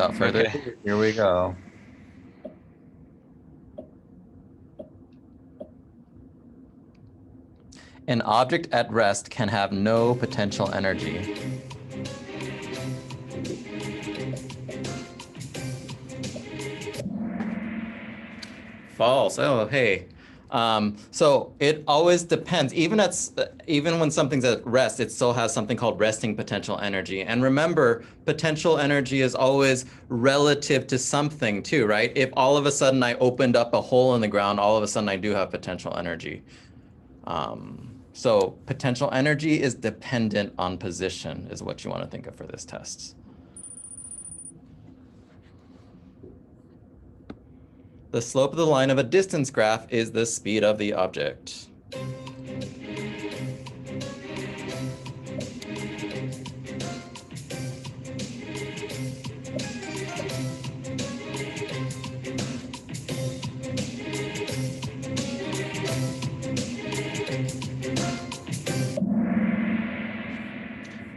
Without further ado, here we go. An object at rest can have no potential energy. False. Oh, hey. So it always depends. Even when something's at rest, it still has something called resting potential energy. And remember, potential energy is always relative to something too, right? If all of a sudden I opened up a hole in the ground, all of a sudden I do have potential energy. So potential energy is dependent on position is what you want to think of for this test. The slope of the line of a distance graph is the speed of the object.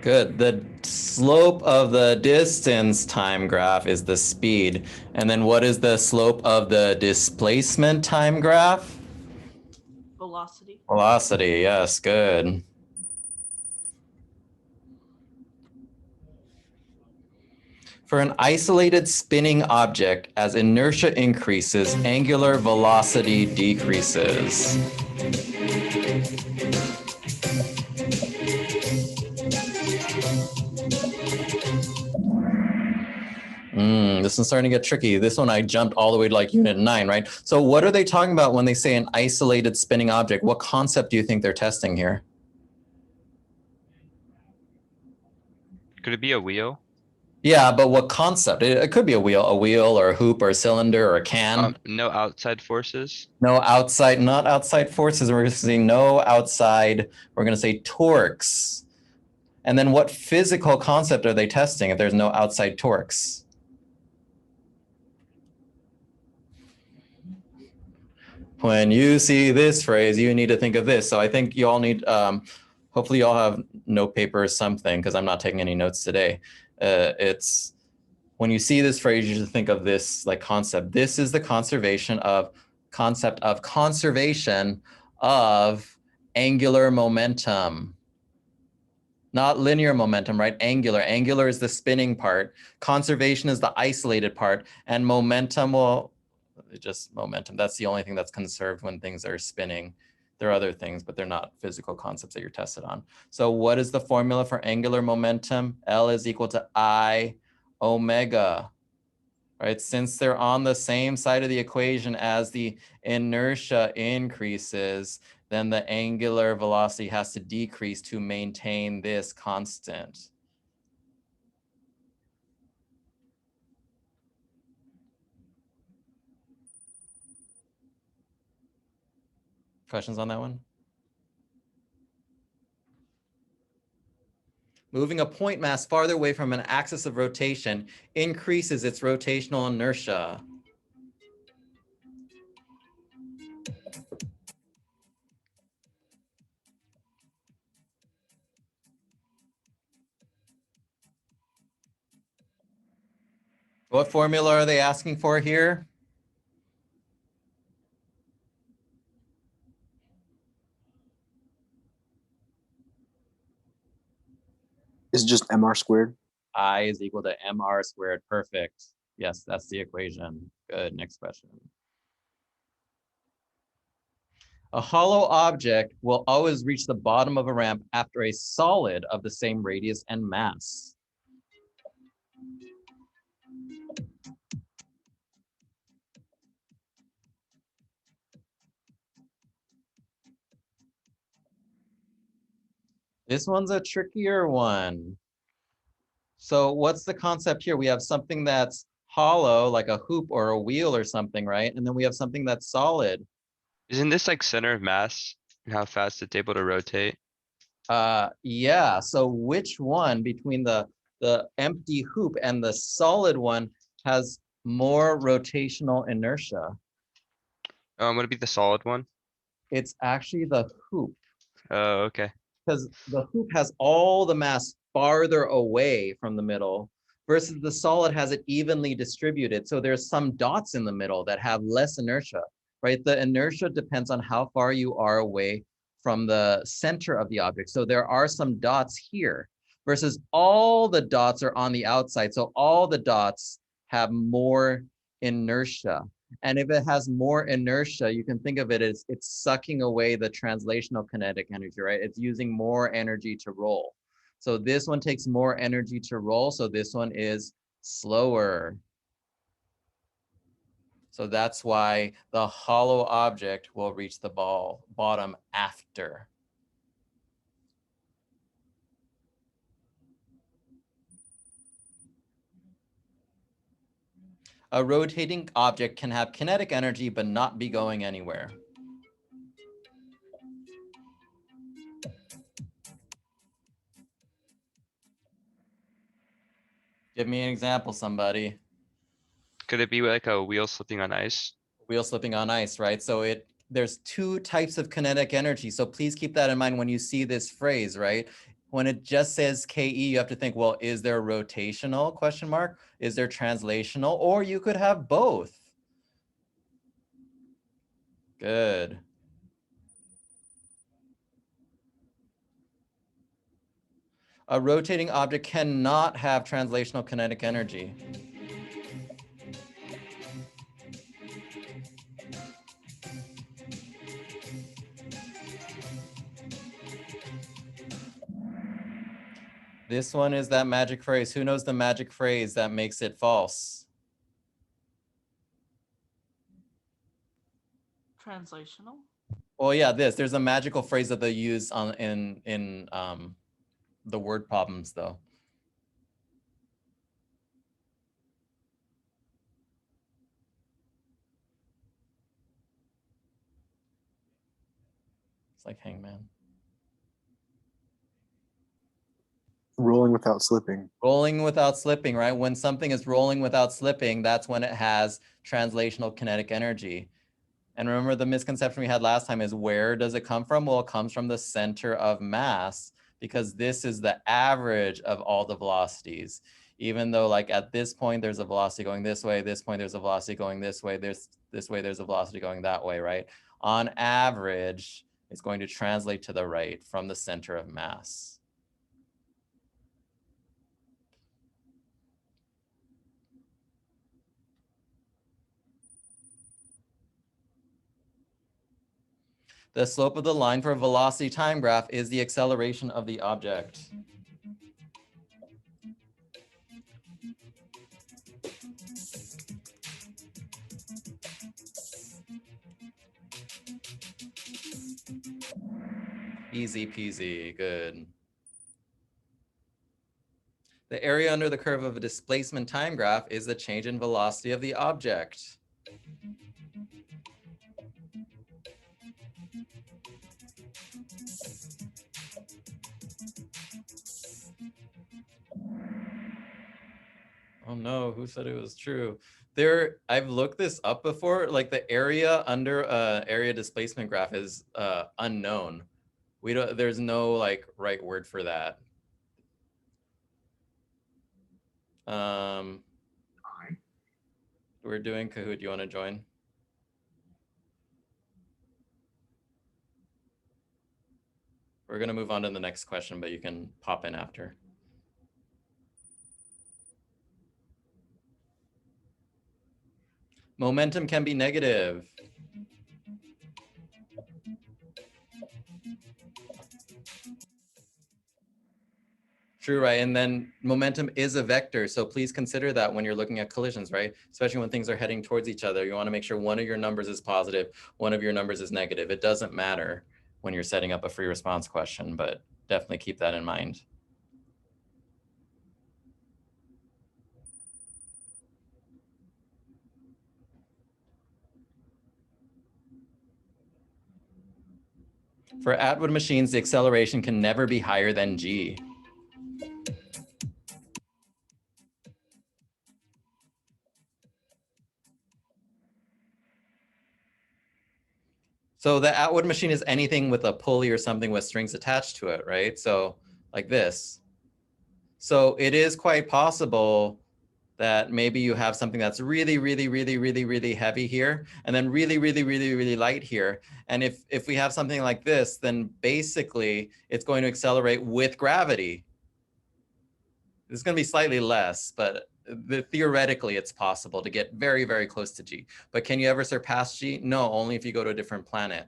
Good. The slope of the distance time graph is the speed. And then what is the slope of the displacement time graph? Velocity. Velocity, yes, good. For an isolated spinning object, as inertia increases, angular velocity decreases. This is starting to get tricky. This one I jumped all the way to like unit 9, right? So what are they talking about when they say an isolated spinning object? What concept do you think they're testing here? Could it be a wheel? Yeah, but what concept? It could be a wheel or a hoop or a cylinder or a can. No outside forces. No outside, not outside forces. We're going to say no outside. We're going to say torques. And then what physical concept are they testing if there's no outside torques? When you see this phrase, you need to think of this. So I think you all need, hopefully you all have note paper or something, because I'm not taking any notes today. It's when you see this phrase, you should think of this like concept. This is the concept of conservation of angular momentum. Not linear momentum, right? Angular. Angular is the spinning part. Conservation is the isolated part. And momentum, well, just momentum. That's the only thing that's conserved when things are spinning. There are other things, but they're not physical concepts that you're tested on. So what is the formula for angular momentum? L is equal to I omega, right? Since they're on the same side of the equation as the inertia increases, then the angular velocity has to decrease to maintain this constant. Questions on that one? Moving a point mass farther away from an axis of rotation increases its rotational inertia. What formula are they asking for here? Is just mr squared. I is equal to mr squared. Perfect. Yes, that's the equation. Good. Next question. A hollow object will always reach the bottom of a ramp after a solid of the same radius and mass. This one's a trickier one. So what's the concept here? We have something that's hollow, like a hoop or a wheel or something, right? And then we have something that's solid. Isn't this like center of mass and how fast it's able to rotate? Yeah, so which one between the empty hoop and the solid one has more rotational inertia? Would it be the solid one? It's actually the hoop, Oh, okay. because the hoop has all the mass farther away from the middle versus the solid has it evenly distributed. So there's some dots in the middle that have less inertia, right? The inertia depends on how far you are away from the center of the object. So there are some dots here versus all the dots are on the outside. So all the dots have more inertia. And if it has more inertia, you can think of it as it's sucking away the translational kinetic energy, right? It's using more energy to roll. So this one takes more energy to roll. So this one is slower. So that's why the hollow object will reach the bottom after. A rotating object can have kinetic energy but not be going anywhere. Give me an example, somebody. Could it be like a wheel slipping on ice? Wheel slipping on ice, right? So there's two types of kinetic energy. So please keep that in mind when you see this phrase, right? When it just says KE, you have to think, well, is there rotational question mark? Is there translational? Or you could have both. Good. A rotating object cannot have translational kinetic energy. This one is that magic phrase. Who knows the magic phrase that makes it false? Translational. Well, yeah, there's a magical phrase that they use in the word problems, though. It's like hangman. Rolling without slipping. Rolling without slipping, right? When something is rolling without slipping, that's when it has translational kinetic energy. And remember the misconception we had last time is where does it come from? Well, it comes from the center of mass because this is the average of all the velocities. Even though like at this point, there's a velocity going this way, this point, there's a velocity going this way, there's a velocity going that way, right? On average, it's going to translate to the right from the center of mass. The slope of the line for a velocity time graph is the acceleration of the object. Easy peasy, good. The area under the curve of a displacement time graph is the change in velocity of the object. Oh no, who said it was true? I've looked this up before, like the area under area displacement graph is unknown. There's no like right word for that. We're doing Kahoot, do you want to join? We're gonna move on to the next question, but you can pop in after. Momentum can be negative. True, right? And then momentum is a vector. So please consider that when you're looking at collisions, right? Especially when things are heading towards each other. You want to make sure one of your numbers is positive, one of your numbers is negative. It doesn't matter when you're setting up a free response question, but definitely keep that in mind. For Atwood machines, the acceleration can never be higher than g. So the Atwood machine is anything with a pulley or something with strings attached to it, right? So like this. So it is quite possible that maybe you have something that's really, really, really, really, really heavy here, and then really, really, really, really light here. And if we have something like this, then basically it's going to accelerate with gravity. It's going to be slightly less, but theoretically it's possible to get very, very close to G. But can you ever surpass G? No, only if you go to a different planet.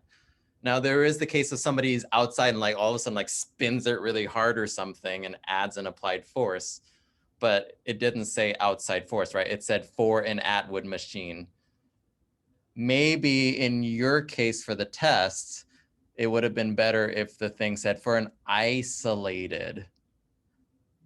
Now there is the case of somebody's outside and like all of a sudden like spins it really hard or something and adds an applied force. But it didn't say outside force, right? It said for an Atwood machine. Maybe in your case for the test, it would have been better if the thing said for an isolated.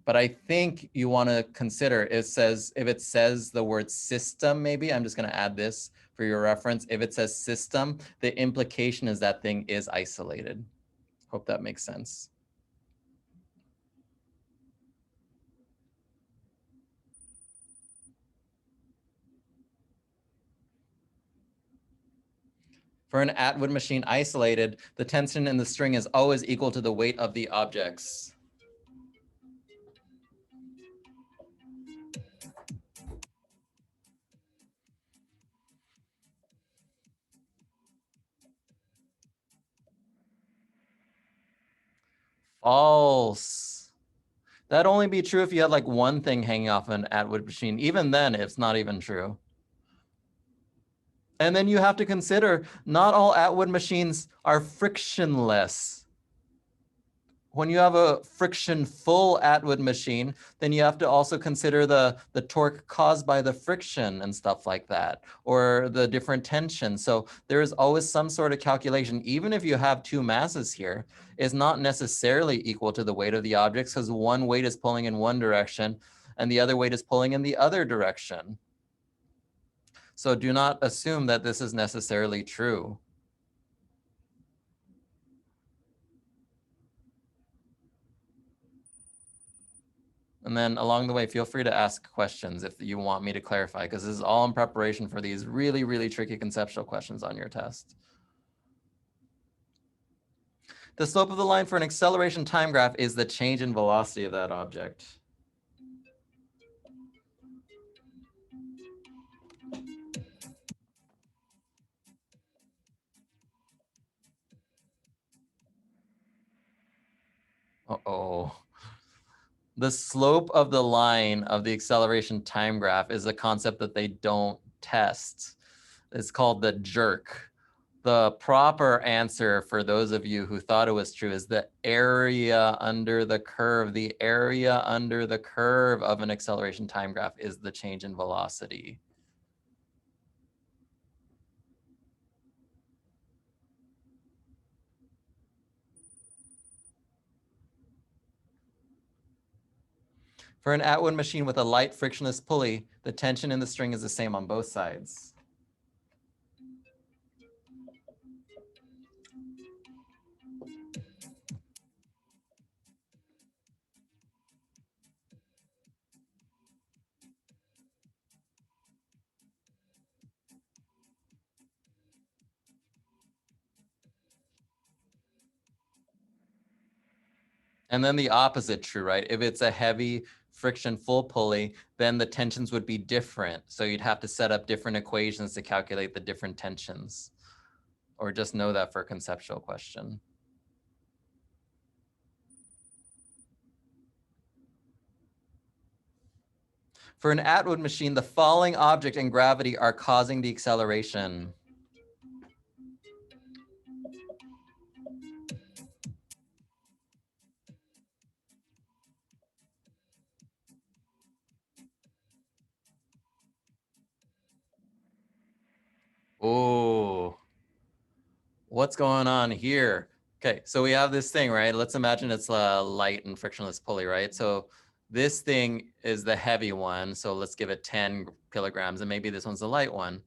But I think you want to consider, it says, if it says the word system, maybe, I'm just going to add this for your reference. If it says system, the implication is that thing is isolated. Hope that makes sense. For an Atwood machine isolated, the tension in the string is always equal to the weight of the objects. False. That'd only be true if you had like one thing hanging off an Atwood machine. Even then, it's not even true. And then you have to consider not all Atwood machines are frictionless. When you have a friction-full Atwood machine, then you have to also consider the torque caused by the friction and stuff like that, or the different tension. So there is always some sort of calculation, even if you have two masses here, is not necessarily equal to the weight of the objects because one weight is pulling in one direction and the other weight is pulling in the other direction. So do not assume that this is necessarily true. And then along the way, feel free to ask questions if you want me to clarify, because this is all in preparation for these really, really tricky conceptual questions on your test. The slope of the line for an acceleration time graph is the change in velocity of that object. Uh-oh. The slope of the line of the acceleration time graph is a concept that they don't test. It's called the jerk. The proper answer for those of you who thought it was true is the area under the curve. The area under the curve of an acceleration time graph is the change in velocity. For an Atwood machine with a light frictionless pulley, the tension in the string is the same on both sides. And then the opposite true, right? If it's a heavy friction full pulley, then the tensions would be different. So you'd have to set up different equations to calculate the different tensions, or just know that for a conceptual question. For an Atwood machine, the falling object and gravity are causing the acceleration. Oh, what's going on here? Okay, so we have this thing, right? Let's imagine it's a light and frictionless pulley, right? So this thing is the heavy one. So let's give it 10 kilograms, and maybe this one's the light one,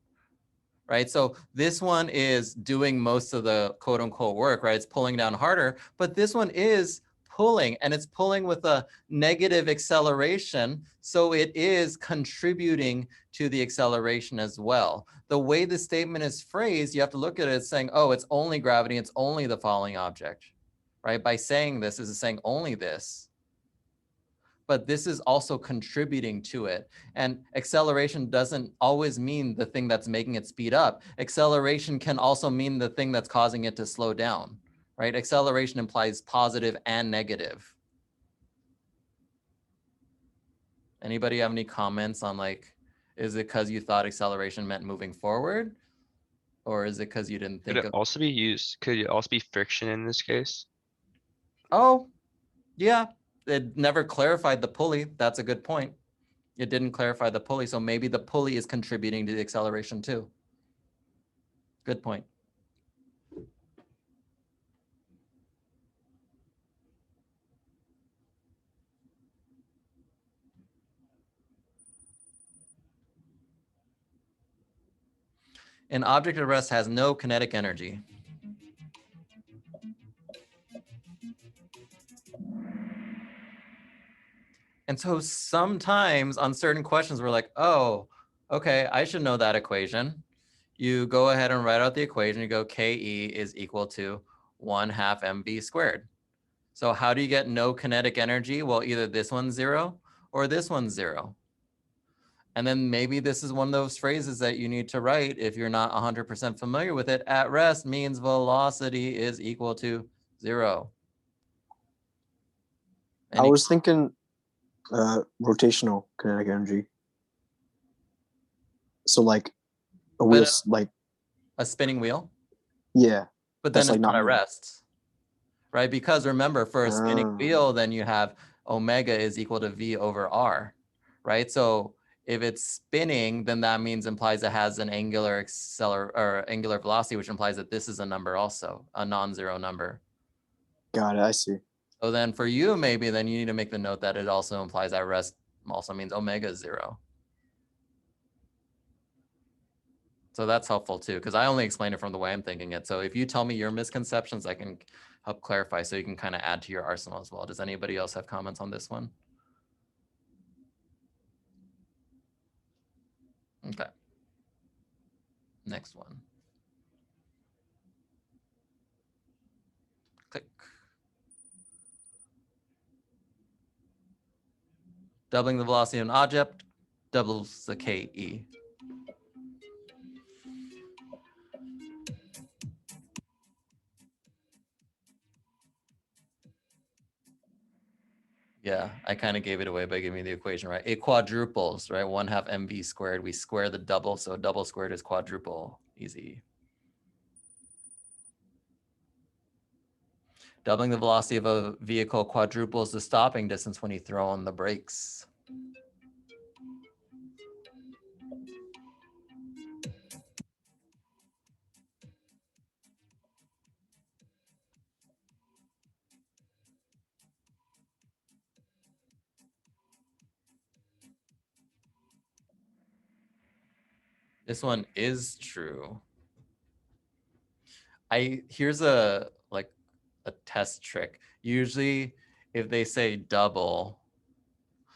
right? So this one is doing most of the quote unquote work, right? It's pulling down harder, but this one is pulling, and it's pulling with a negative acceleration. So it is contributing to the acceleration as well. The way the statement is phrased, you have to look at it saying, oh, it's only gravity, it's only the falling object, right? By saying this, is it saying only this? but this is also contributing to it. And acceleration doesn't always mean the thing that's making it speed up. Acceleration can also mean the thing that's causing it to slow down, right? Acceleration implies positive and negative. Anybody have any comments on like, is it because you thought acceleration meant moving forward? Or is it because you didn't Could think it of, also be used, could it also be friction in this case? oh, yeah, it never clarified the pulley. That's a good point. It didn't clarify the pulley. So maybe the pulley is contributing to the acceleration too. Good point. An object at rest has no kinetic energy. And so sometimes on certain questions, we're like, oh, okay, I should know that equation. You go ahead and write out the equation. You go KE is equal to 1/2 mv squared. So how do you get no kinetic energy? Well, either this one's 0 or this one's 0. And then maybe this is one of those phrases that you need to write if you're not 100% familiar with it. At rest means velocity is equal to 0. I was thinking rotational kinetic energy. So like a wheel, like a spinning wheel, yeah, but then that's it's like not not at moving. rest, right? Because remember, for a spinning wheel, then you have omega is equal to V over R, right? So if it's spinning, then that means implies it has an angular angular velocity, which implies that this is a number also, a non-zero number. Got it. I see. So then for you, maybe then you need to make the note that it also implies at rest also means omega is 0. So that's helpful too, because I only explain it from the way I'm thinking it. So if you tell me your misconceptions, I can help clarify so you can kind of add to your arsenal as well. Does anybody else have comments on this one? Okay. Next one. Click. Doubling the velocity of an object doubles the KE. Yeah, I kind of gave it away by giving you the equation, right? It quadruples, right? 1/2 mv squared. We square the double, so double squared is quadruple. Easy. Doubling the velocity of a vehicle quadruples the stopping distance when you throw on the brakes. This one is true. Here's a test trick. Usually if they say double,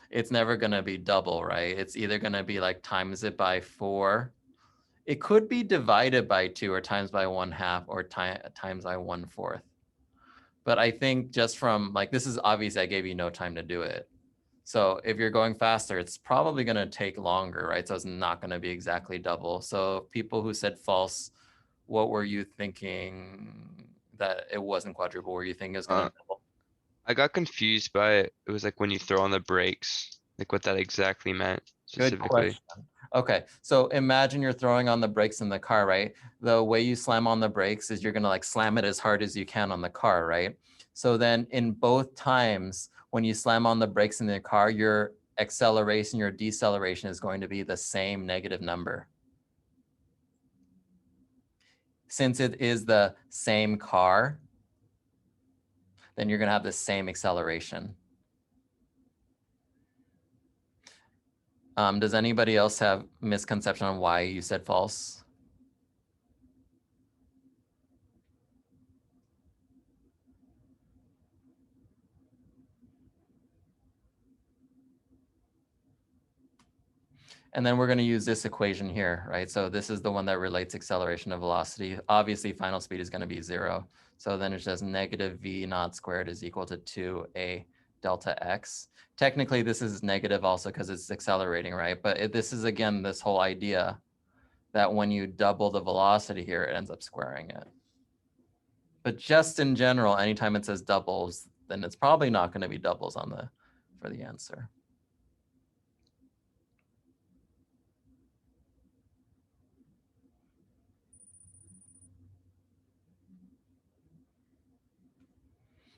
it's never gonna be double, right? It's either gonna be like times it by 4. It could be divided by 2 or times by 1/2 or times by 1/4. But I think just from like, this is obvious, I gave you no time to do it. So if you're going faster, it's probably going to take longer, right? So it's not going to be exactly double. So people who said false, what were you thinking that it wasn't quadruple? Were you thinking it was going to double? I got confused by it. It was like when you throw on the brakes, like what that exactly meant Good specifically. question. Okay, so imagine you're throwing on the brakes in the car, right? The way you slam on the brakes is you're gonna like slam it as hard as you can on the car, right? So then in both times, when you slam on the brakes in the car, your acceleration, your deceleration is going to be the same negative number. Since it is the same car, then you're gonna have the same acceleration. Does anybody else have misconception on why you said false? And then we're going to use this equation here, right? So this is the one that relates acceleration to velocity. Obviously, final speed is going to be 0. So then it's just negative v naught squared is equal to 2a delta x. Technically, this is negative also because it's accelerating, right? But this is, again, this whole idea that when you double the velocity here, it ends up squaring it. But just in general, anytime it says doubles, then it's probably not going to be doubles on for the answer.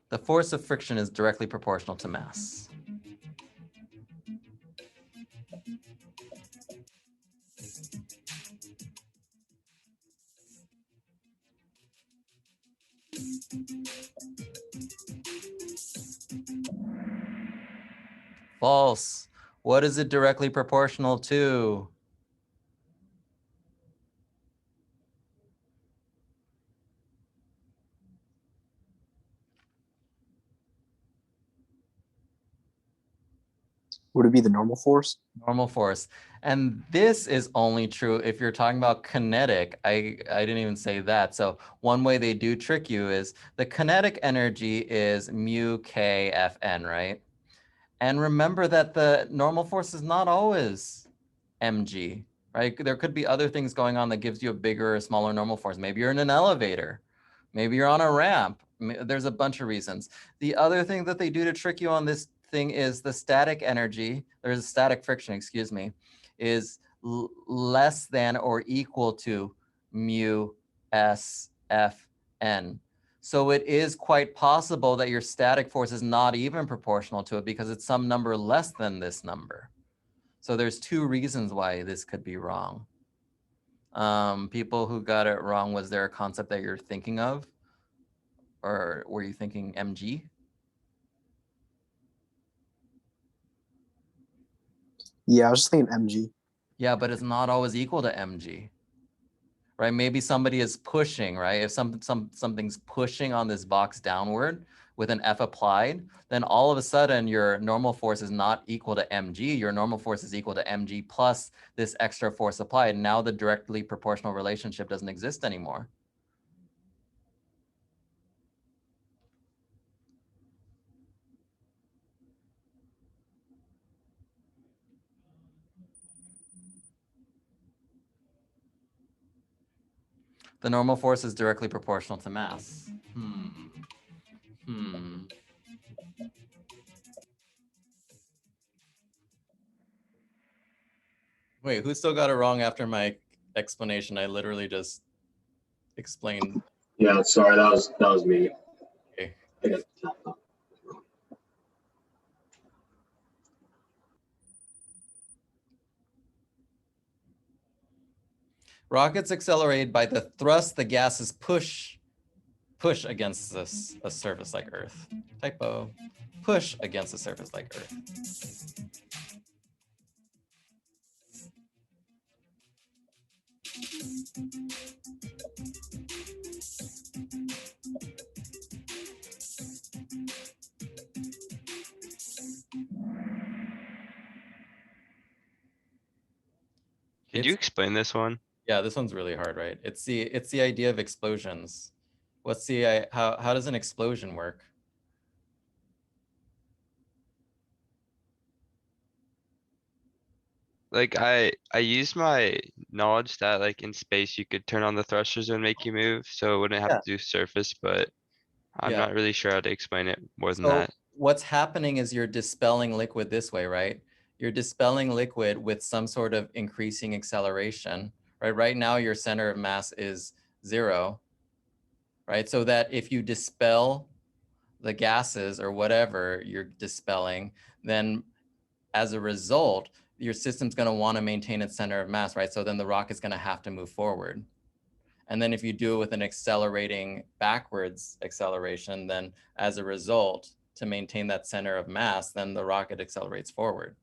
The force of friction is directly proportional to mass. False. What is it directly proportional to? Would it be the normal force? Normal force. And this is only true if you're talking about kinetic. I didn't even say that. So one way they do trick you is the kinetic energy is mu k Fn, right? And remember that the normal force is not always mg, right? There could be other things going on that gives you a bigger or smaller normal force. Maybe you're in an elevator. Maybe you're on a ramp. There's a bunch of reasons. The other thing that they do to trick you on this thing is the static energy, there's static friction, excuse me, is less than or equal to mu s f n. So it is quite possible that your static force is not even proportional to it because it's some number less than this number. So there's two reasons why this could be wrong. People who got it wrong, was there a concept that you're thinking of? Or were you thinking mg? Yeah, I was just thinking mg. Yeah, but it's not always equal to mg, right? Maybe somebody is pushing, right? If something's pushing on this box downward with an F applied, then all of a sudden your normal force is not equal to mg. Your normal force is equal to mg plus this extra force applied. Now the directly proportional relationship doesn't exist anymore. The normal force is directly proportional to mass. Wait, who still got it wrong after my explanation? I literally just explained. Yeah, sorry, that was me. Okay. I got tapped up. Rockets accelerate by the thrust the gases push against a surface like Earth. Typo. Push against a surface like Earth. Could you explain this one? Yeah, this one's really hard, right? It's the idea of explosions. What's the how does an explosion work? Like I use my knowledge that like in space you could turn on the thrusters and make you move, so it wouldn't have Yeah. to do surface, but I'm Yeah. not really sure how to explain it more than So that. what's happening is you're dispelling liquid this way, right? You're dispelling liquid with some sort of increasing acceleration, right? Right now your center of mass is 0, right? So that if you dispel the gases or whatever you're dispelling, then as a result, your system's going to want to maintain its center of mass, right? So then the rocket's going to have to move forward. And then if you do it with an accelerating backwards acceleration, then as a result, to maintain that center of mass, then the rocket accelerates forward.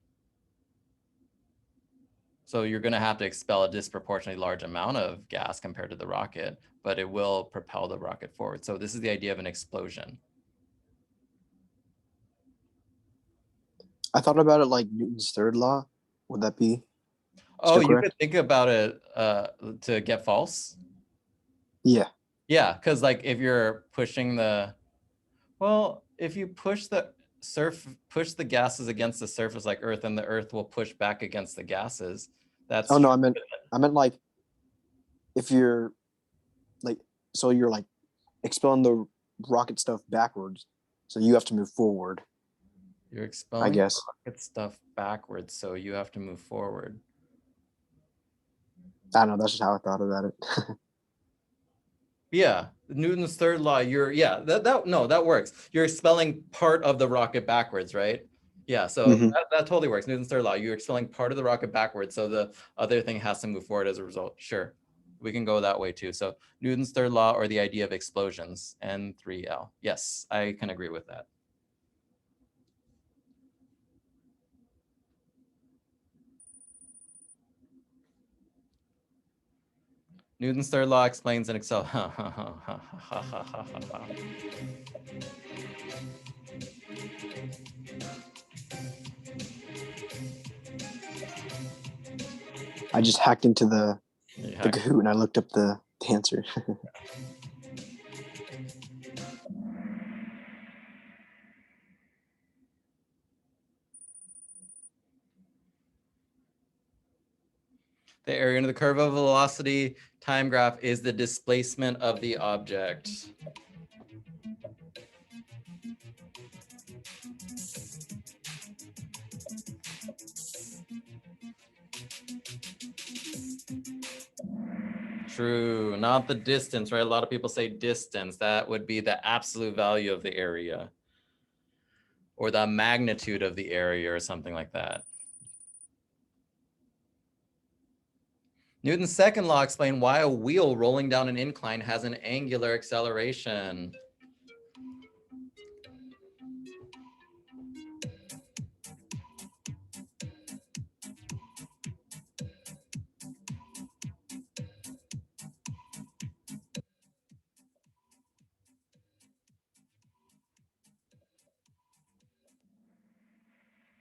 So you're going to have to expel a disproportionately large amount of gas compared to the rocket, but it will propel the rocket forward. So this is the idea of an explosion. I thought about it like Newton's third law. Would that be? Oh, you correct? could think about it to get false. Yeah. Yeah, because like if you're pushing the, well, if you push the, push the gases against the surface like Earth, and the Earth will push back against the gases. That's Oh no, I meant like if you're like, so you're like expelling the rocket stuff backwards, so you have to move forward. You're expelling guess. rocket stuff backwards, so you have to move forward. I don't know. That's just how I thought about it. Yeah, Newton's third law. That works. You're expelling part of the rocket backwards, right? Yeah, so Mhm. that totally works. Newton's third law. You're expelling part of the rocket backwards, so the other thing has to move forward as a result. Sure, we can go that way too. So Newton's third law, or the idea of explosions, N3L. Yes, I can agree with that. Newton's third law explains an accel. I just hacked into the Yeah. Kahoot and I looked up the answer. The area under the curve of velocity time graph is the displacement of the object. True, not the distance, right? A lot of people say distance. That would be the absolute value of the area, or the magnitude of the area, or something like that. Newton's second law explained why a wheel rolling down an incline has an angular acceleration.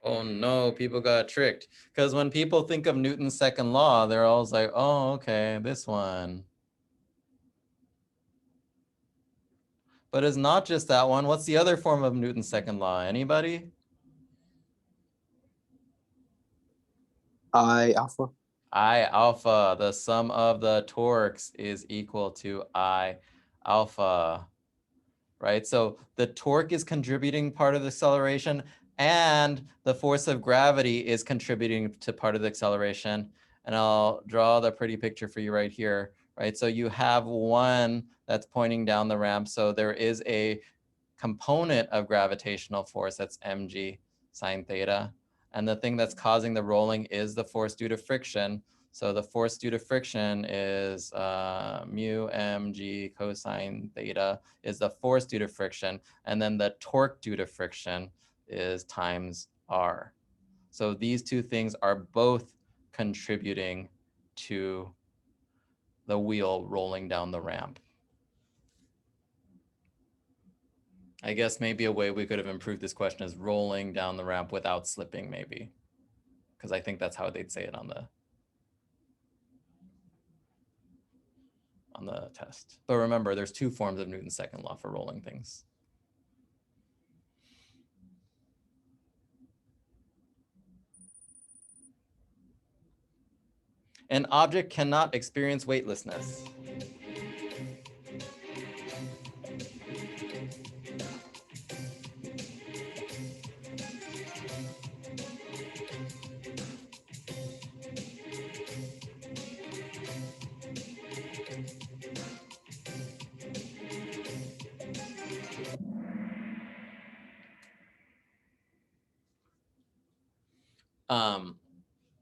Oh no, people got tricked. Because when people think of Newton's second law, they're always like, oh, okay, this one. But it's not just that one. What's the other form of Newton's second law? Anybody? I alpha. I alpha, the sum of the torques is equal to I alpha, right? So the torque is contributing part of the acceleration, and the force of gravity is contributing to part of the acceleration. And I'll draw the pretty picture for you right here, right? So you have one that's pointing down the ramp. So there is a component of gravitational force, that's mg sine theta. And the thing that's causing the rolling is the force due to friction. So the force due to friction is mu mg cosine theta is the force due to friction. And then the torque due to friction is times r. So these two things are both contributing to the wheel rolling down the ramp. I guess maybe a way we could have improved this question is rolling down the ramp without slipping, maybe. Because I think that's how they'd say it on the test. But remember, there's two forms of Newton's second law for rolling things. An object cannot experience weightlessness.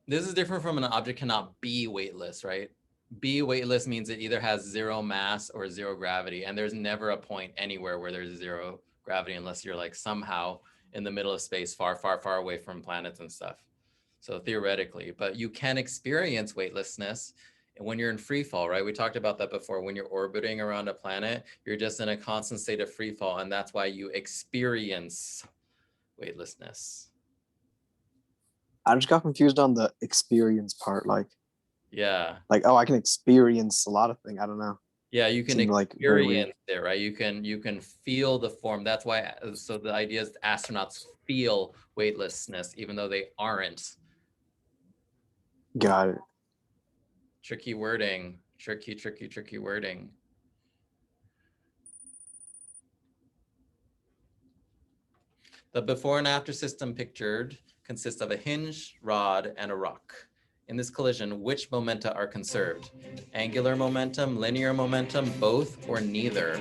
This is different from an object cannot be weightless, right? Be weightless means it either has zero mass or zero gravity, and there's never a point anywhere where there's zero gravity unless you're like somehow in the middle of space, far, far, far away from planets and stuff. So theoretically, but you can experience weightlessness when you're in free fall, right? We talked about that before. When you're orbiting around a planet, you're just in a constant state of free fall, and that's why you experience weightlessness. I just got confused on the experience part. Yeah. Like, oh, I can experience a lot of things. I don't know. Yeah, you can Seemed like very weird. experience it, right? You can feel the form. That's why. So the idea is astronauts feel weightlessness, even though they aren't. Got it. Tricky wording. Tricky wording. The before and after system pictured consists of a hinge, rod, and a rock. In this collision, which momenta are conserved? Angular momentum, linear momentum, both, or neither?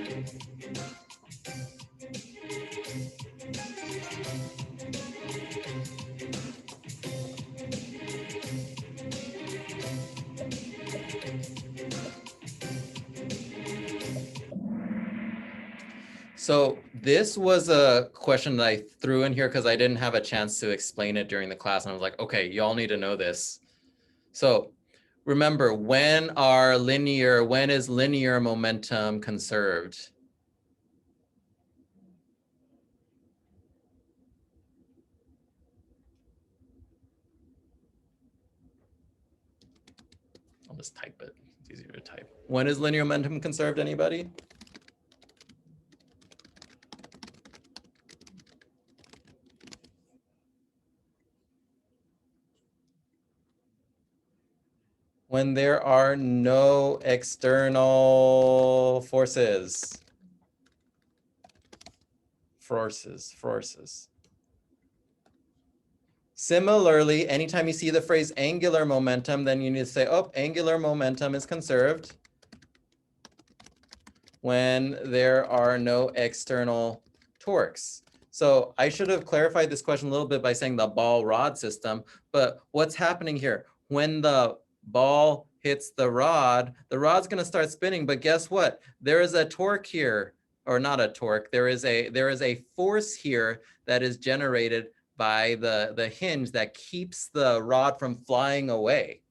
So this was a question that I threw in here because I didn't have a chance to explain it during the class. And I was like, okay, y'all need to know this. So remember, when is linear momentum conserved? I'll just type it. It's easier to type. When is linear momentum conserved, anybody? When there are no external forces. Forces. Similarly, anytime you see the phrase angular momentum, then you need to say, oh, angular momentum is conserved when there are no external torques. So I should have clarified this question a little bit by saying the ball rod system, but what's happening here? When the ball hits the rod's gonna start spinning, but guess what? There is a torque here, or not a torque, there is a force here that is generated by the hinge that keeps the rod from flying away.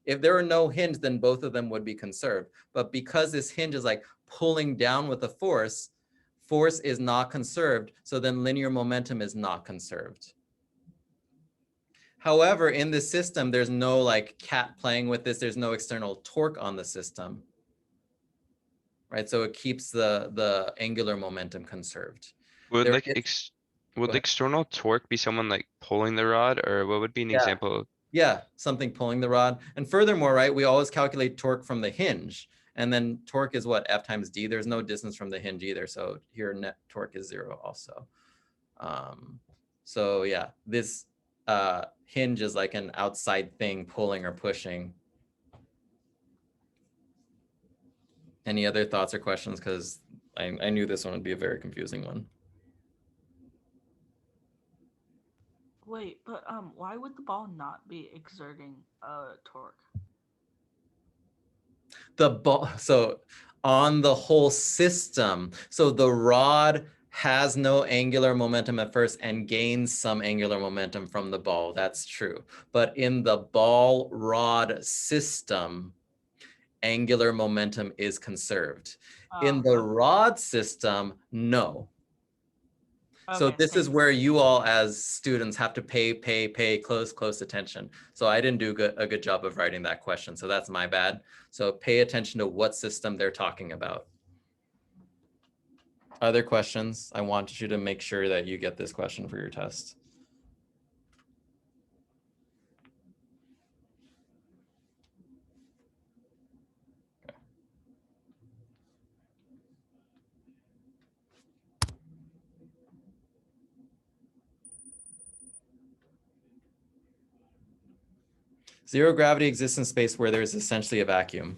If there were no hinge, then both of them would be conserved. But because this hinge is like pulling down with the force is not conserved. So then linear momentum is not conserved. However, in this system, there's no like cat playing with this. There's no external torque on the system, right? So it keeps the angular momentum conserved. Would There like is- would Go the ahead. external torque be someone like pulling the rod, or what would be an example? Yeah, something pulling the rod. And furthermore, right, we always calculate torque from the hinge. And then torque is what? F times D. There's no distance from the hinge either. So here net torque is 0 also. So yeah, this hinge is like an outside thing pulling or pushing. Any other thoughts or questions? Because I knew this one would be a very confusing one. Wait, but why would the ball not be exerting torque? The ball, so on the whole system, so the rod has no angular momentum at first and gains some angular momentum from the ball. That's true. But in the ball rod system, angular momentum is conserved. In the rod system, no. So Okay, this is where you all as students have to pay close attention. So I didn't do a good job of writing that question. So that's my bad. So pay attention to what system they're talking about. Other questions? I want you to make sure that you get this question for your test. Zero gravity exists in space where there's essentially a vacuum.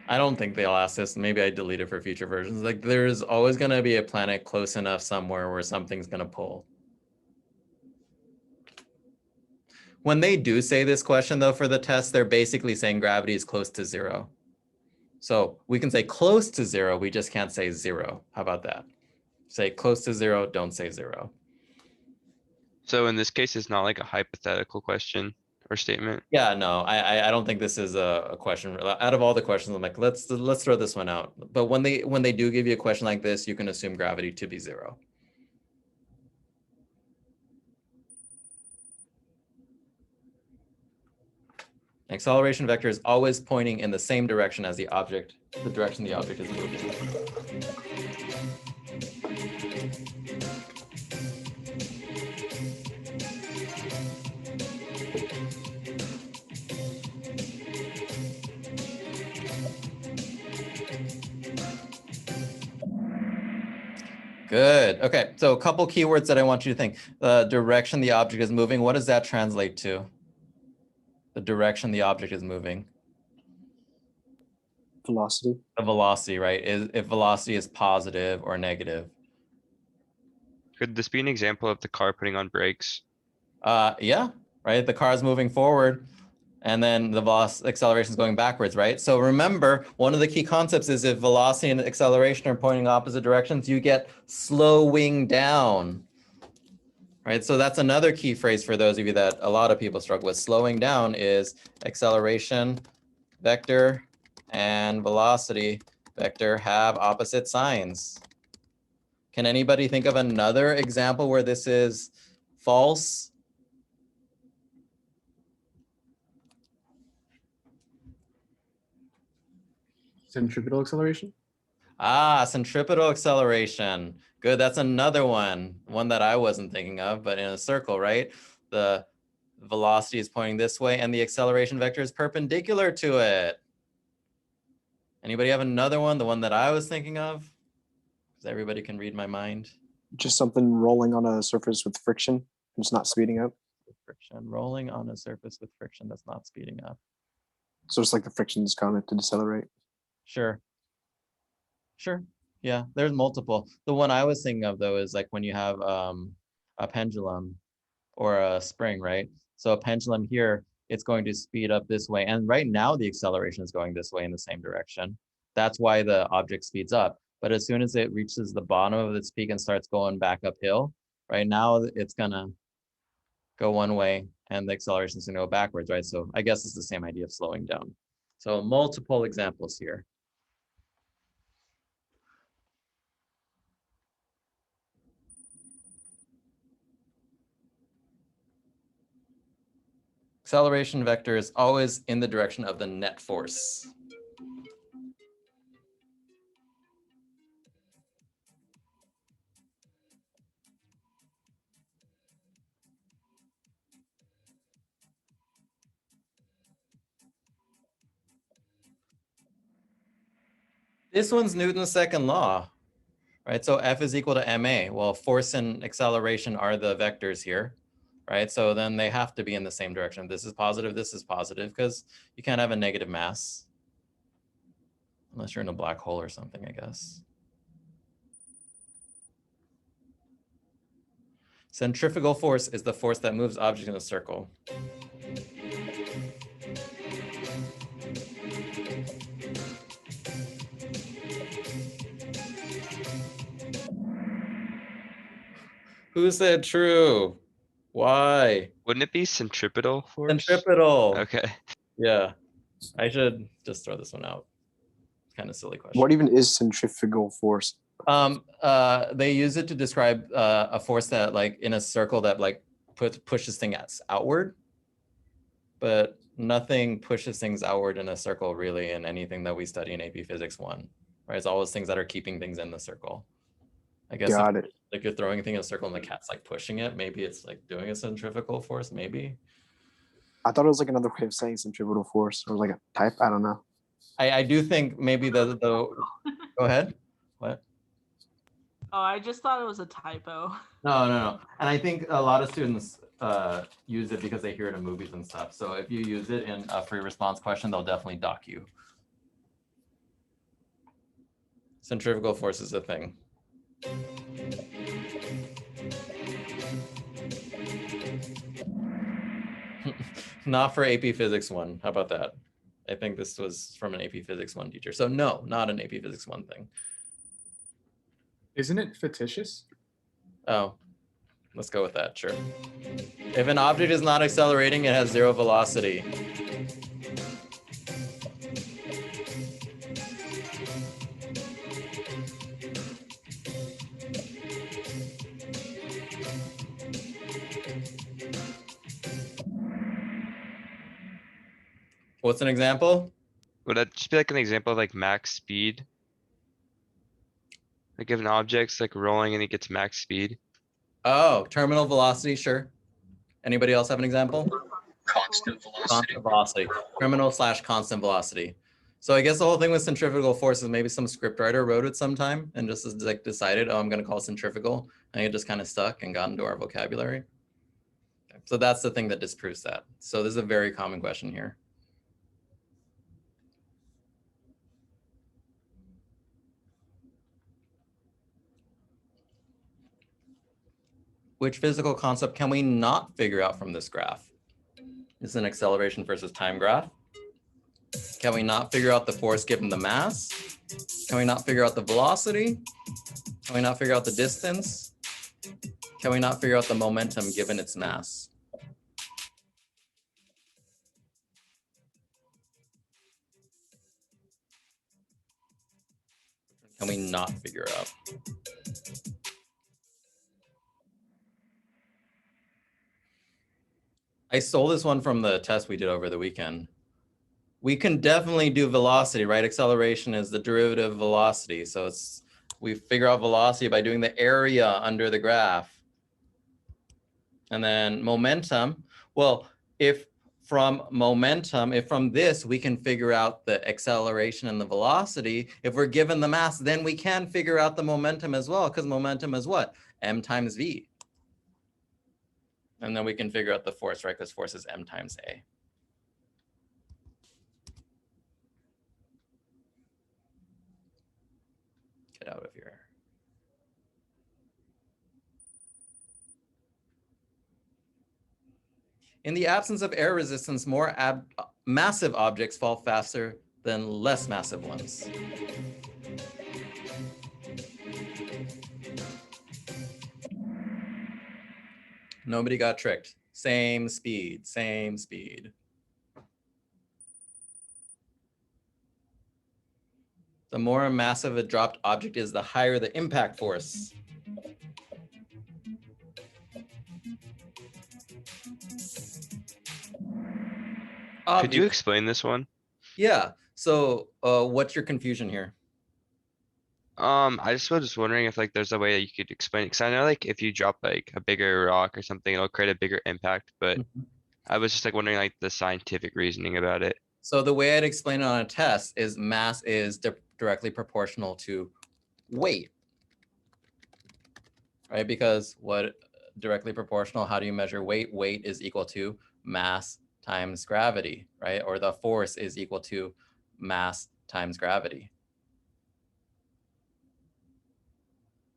I don't think they'll ask this. Maybe I delete it for future versions. Like there's always going to be a planet close enough somewhere where something's going to pull. When they do say this question though for the test, they're basically saying gravity is close to 0. So we can say close to 0, we just can't say 0. How about that? Say close to 0, don't say 0. So in this case, it's not like a hypothetical question. or statement? Yeah, no, I don't think this is a question. Out of all the questions, I'm like, let's throw this one out. But when they do give you a question like this, you can assume gravity to be 0. Acceleration vector is always pointing in the same direction as the object, the direction the object is moving. Good. Okay, so a couple keywords that I want you to think. The direction the object is moving, what does that translate to? The direction the object is moving. Velocity. The velocity, right? If velocity is positive or negative. Could this be an example of the car putting on brakes? Yeah, right? The car is moving forward and then the acceleration is going backwards, right? So remember, one of the key concepts is if velocity and acceleration are pointing opposite directions, you get slowing down, right? So that's another key phrase for those of you that a lot of people struggle with. Slowing down is acceleration vector and velocity vector have opposite signs. Can anybody think of another example where this is false? Centripetal acceleration. Centripetal acceleration. Good, that's another one that I wasn't thinking of, but in a circle, right? The velocity is pointing this way and the acceleration vector is perpendicular to it. Anybody have another one, the one that I was thinking of? Because everybody can read my mind. Just something rolling on a surface with friction and it's not speeding up. Friction, rolling on a surface with friction that's not speeding up. So it's like the friction is causing it to decelerate. Sure. Sure. Yeah, there's multiple. The one I was thinking of though is like when you have a pendulum or a spring, right? So a pendulum here, it's going to speed up this way. And right now the acceleration is going this way in the same direction. That's why the object speeds up. But as soon as it reaches the bottom of its peak and starts going back uphill, right now it's gonna go one way and the acceleration is gonna go backwards, right? So I guess it's the same idea of slowing down. So multiple examples here. Acceleration vector is always in the direction of the net force. This one's Newton's second law, right? So F is equal to ma. Well, force and acceleration are the vectors here, right? So then they have to be in the same direction. This is positive, because you can't have a negative mass. Unless you're in a black hole or something, I guess. Centrifugal force is the force that moves objects in a circle. Who said true? Why? Wouldn't it be centripetal force? Centripetal. Okay. Yeah, I should just throw this one out. It's kind of a silly question. What even is centrifugal force? They use it to describe a force that like in a circle that like pushes things outward, but nothing pushes things outward in a circle really in anything that we study in AP Physics 1, right? It's always things that are keeping things in the circle. I guess Got it. like you're throwing a thing in a circle and the cat's like pushing it. Maybe it's like doing a centrifugal force, maybe. I thought it was like another way of saying centripetal force or like a type. I don't know. I do think maybe the go ahead. What? Oh, I just thought it was a typo. No. And I think a lot of students use it because they hear it in movies and stuff. So if you use it in a free response question, they'll definitely dock you. Centrifugal force is a thing. Not for AP Physics 1. How about that? I think this was from an AP Physics 1 teacher. So no, not an AP Physics 1 thing. Isn't it fictitious? Oh, Let's go with that, sure. If an object is not accelerating, it has 0 velocity. What's an example? Would that just be like an example of like max speed? Like if an object's like rolling and it gets max speed? Oh, terminal velocity, sure. Anybody else have an example? Constant velocity. Constant velocity, terminal/constant velocity. So I guess the whole thing with centrifugal force is maybe some scriptwriter wrote it sometime and just like decided, oh, I'm going to call it centrifugal, and it just kind of stuck and got into our vocabulary. Okay, so that's the thing that disproves that. So this is a very common question here. Which physical concept can we not figure out from this graph? This is an acceleration versus time graph. Can we not figure out the force given the mass? Can we not figure out the velocity? Can we not figure out the distance? Can we not figure out the momentum given its mass? Can we not figure out? I stole this one from the test we did over the weekend. We can definitely do velocity, right? Acceleration is the derivative of velocity. So we figure out velocity by doing the area under the graph. And then momentum, well, if from this, we can figure out the acceleration and the velocity. If we're given the mass, then we can figure out the momentum as well, because momentum is what? M times V. And then we can figure out the force, right? Because force is M times A. Get out of here. In the absence of air resistance, more massive objects fall faster than less massive ones. Nobody got tricked. Same speed, same speed. The more massive a dropped object is, the higher the impact force. Could you explain this one? Yeah. So what's your confusion here? I just was just wondering if like there's a way that you could explain it, because I know like if you drop like a bigger rock or something, it'll create a bigger impact, but I was just like wondering like the scientific reasoning about it. So the way I'd explain it on a test is mass is directly proportional to weight, right? Because what directly proportional, how do you measure weight? Weight is equal to mass times gravity, right? Or the force is equal to mass times gravity.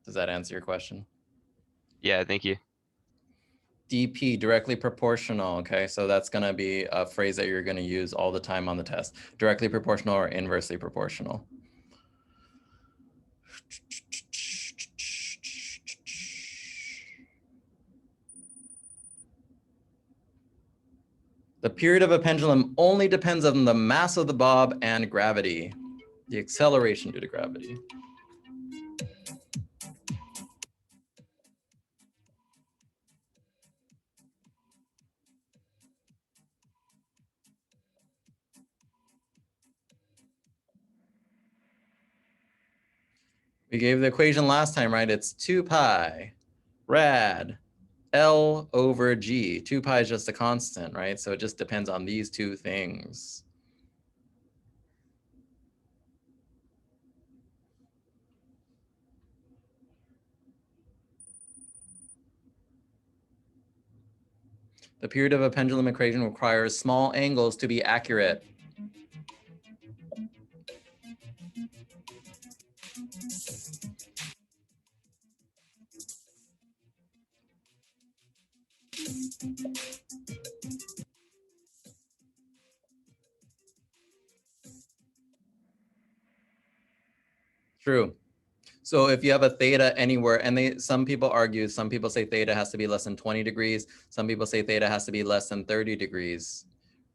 Does that answer your question? Yeah, thank you. DP, directly proportional, okay? So that's gonna be a phrase that you're gonna use all the time on the test. Directly proportional or inversely proportional. The period of a pendulum only depends on the mass of the bob and gravity, the acceleration due to gravity. We gave the equation last time, right? It's 2 pi rad L over G. 2 pi is just a constant, right? So it just depends on these two things. The period of a pendulum equation requires small angles to be accurate. True. So if you have a theta anywhere, and some people argue, some people say theta has to be less than 20 degrees. Some people say theta has to be less than 30 degrees,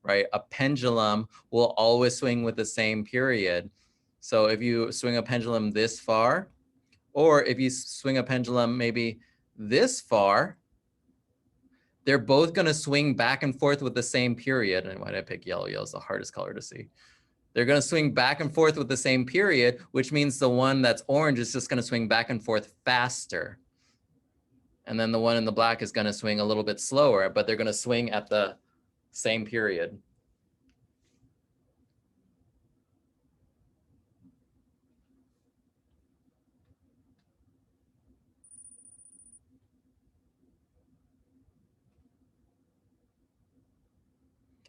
right? A pendulum will always swing with the same period. So if you swing a pendulum this far, or if you swing a pendulum maybe this far, they're both going to swing back and forth with the same period. And why did I pick yellow? Yellow is the hardest color to see. They're going to swing back and forth with the same period, which means the one that's orange is just going to swing back and forth faster. And then the one in the black is going to swing a little bit slower, but they're going to swing at the same period.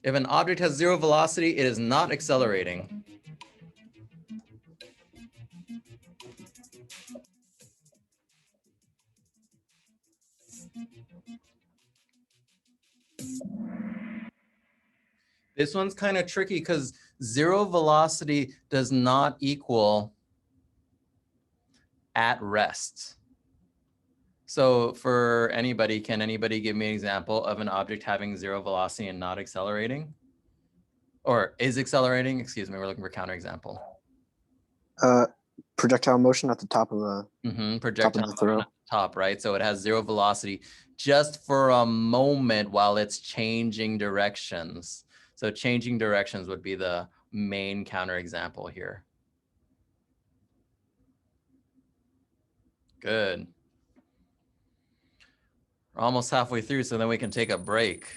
If an object has zero velocity, it is not accelerating. This one's kind of tricky because zero velocity does not equal at rest. So for anybody, can anybody give me an example of an object having zero velocity and not accelerating? Or is accelerating? Excuse me, we're looking for counterexample. Projectile motion at the top of a Projectile the throw. motion at the top, right? So it has zero velocity just for a moment while it's changing directions. So changing directions would be the main counterexample here. Good. We're almost halfway through, so then we can take a break.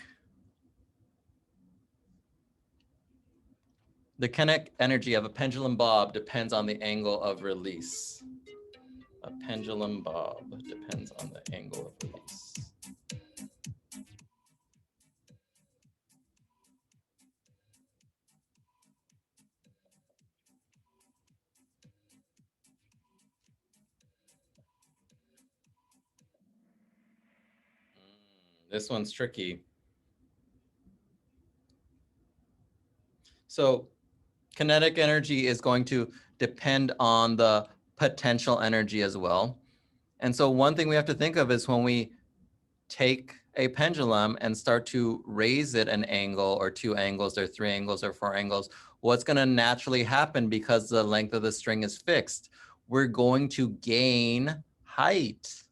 The kinetic energy of a pendulum bob depends on the angle of release. A pendulum bob depends on the angle of release. This one's tricky. So kinetic energy is going to depend on the potential energy as well. And so one thing we have to think of is when we take a pendulum and start to raise it an angle or two angles or three angles or four angles, what's going to naturally happen because the length of the string is fixed? We're going to gain height.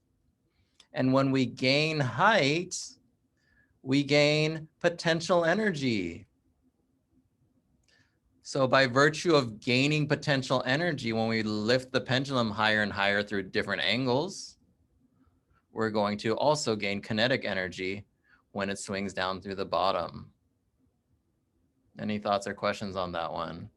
And when we gain height, we gain potential energy. So by virtue of gaining potential energy, when we lift the pendulum higher and higher through different angles, we're going to also gain kinetic energy when it swings down through the bottom. Any thoughts or questions on that one?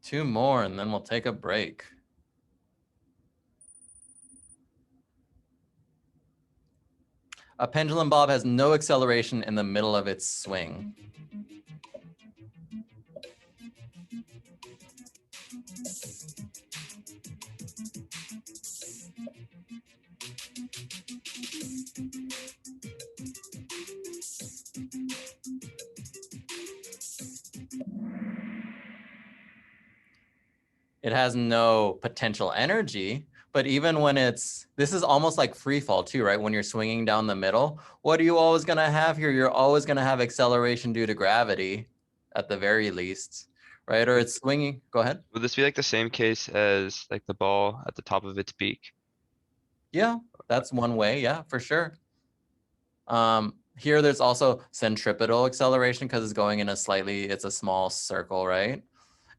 Two more and then we'll take a break. A pendulum bob has no acceleration in the middle of its swing. It has no potential energy, but even when this is almost like free fall too, right? When you're swinging down the middle, what are you always going to have here? You're always going to have acceleration due to gravity at the very least, right? Or it's swinging. Go ahead. Would this be like the same case as like the ball at the top of its beak? Yeah, that's one way. Yeah, for sure. Here there's also centripetal acceleration because it's going in it's a small circle, right?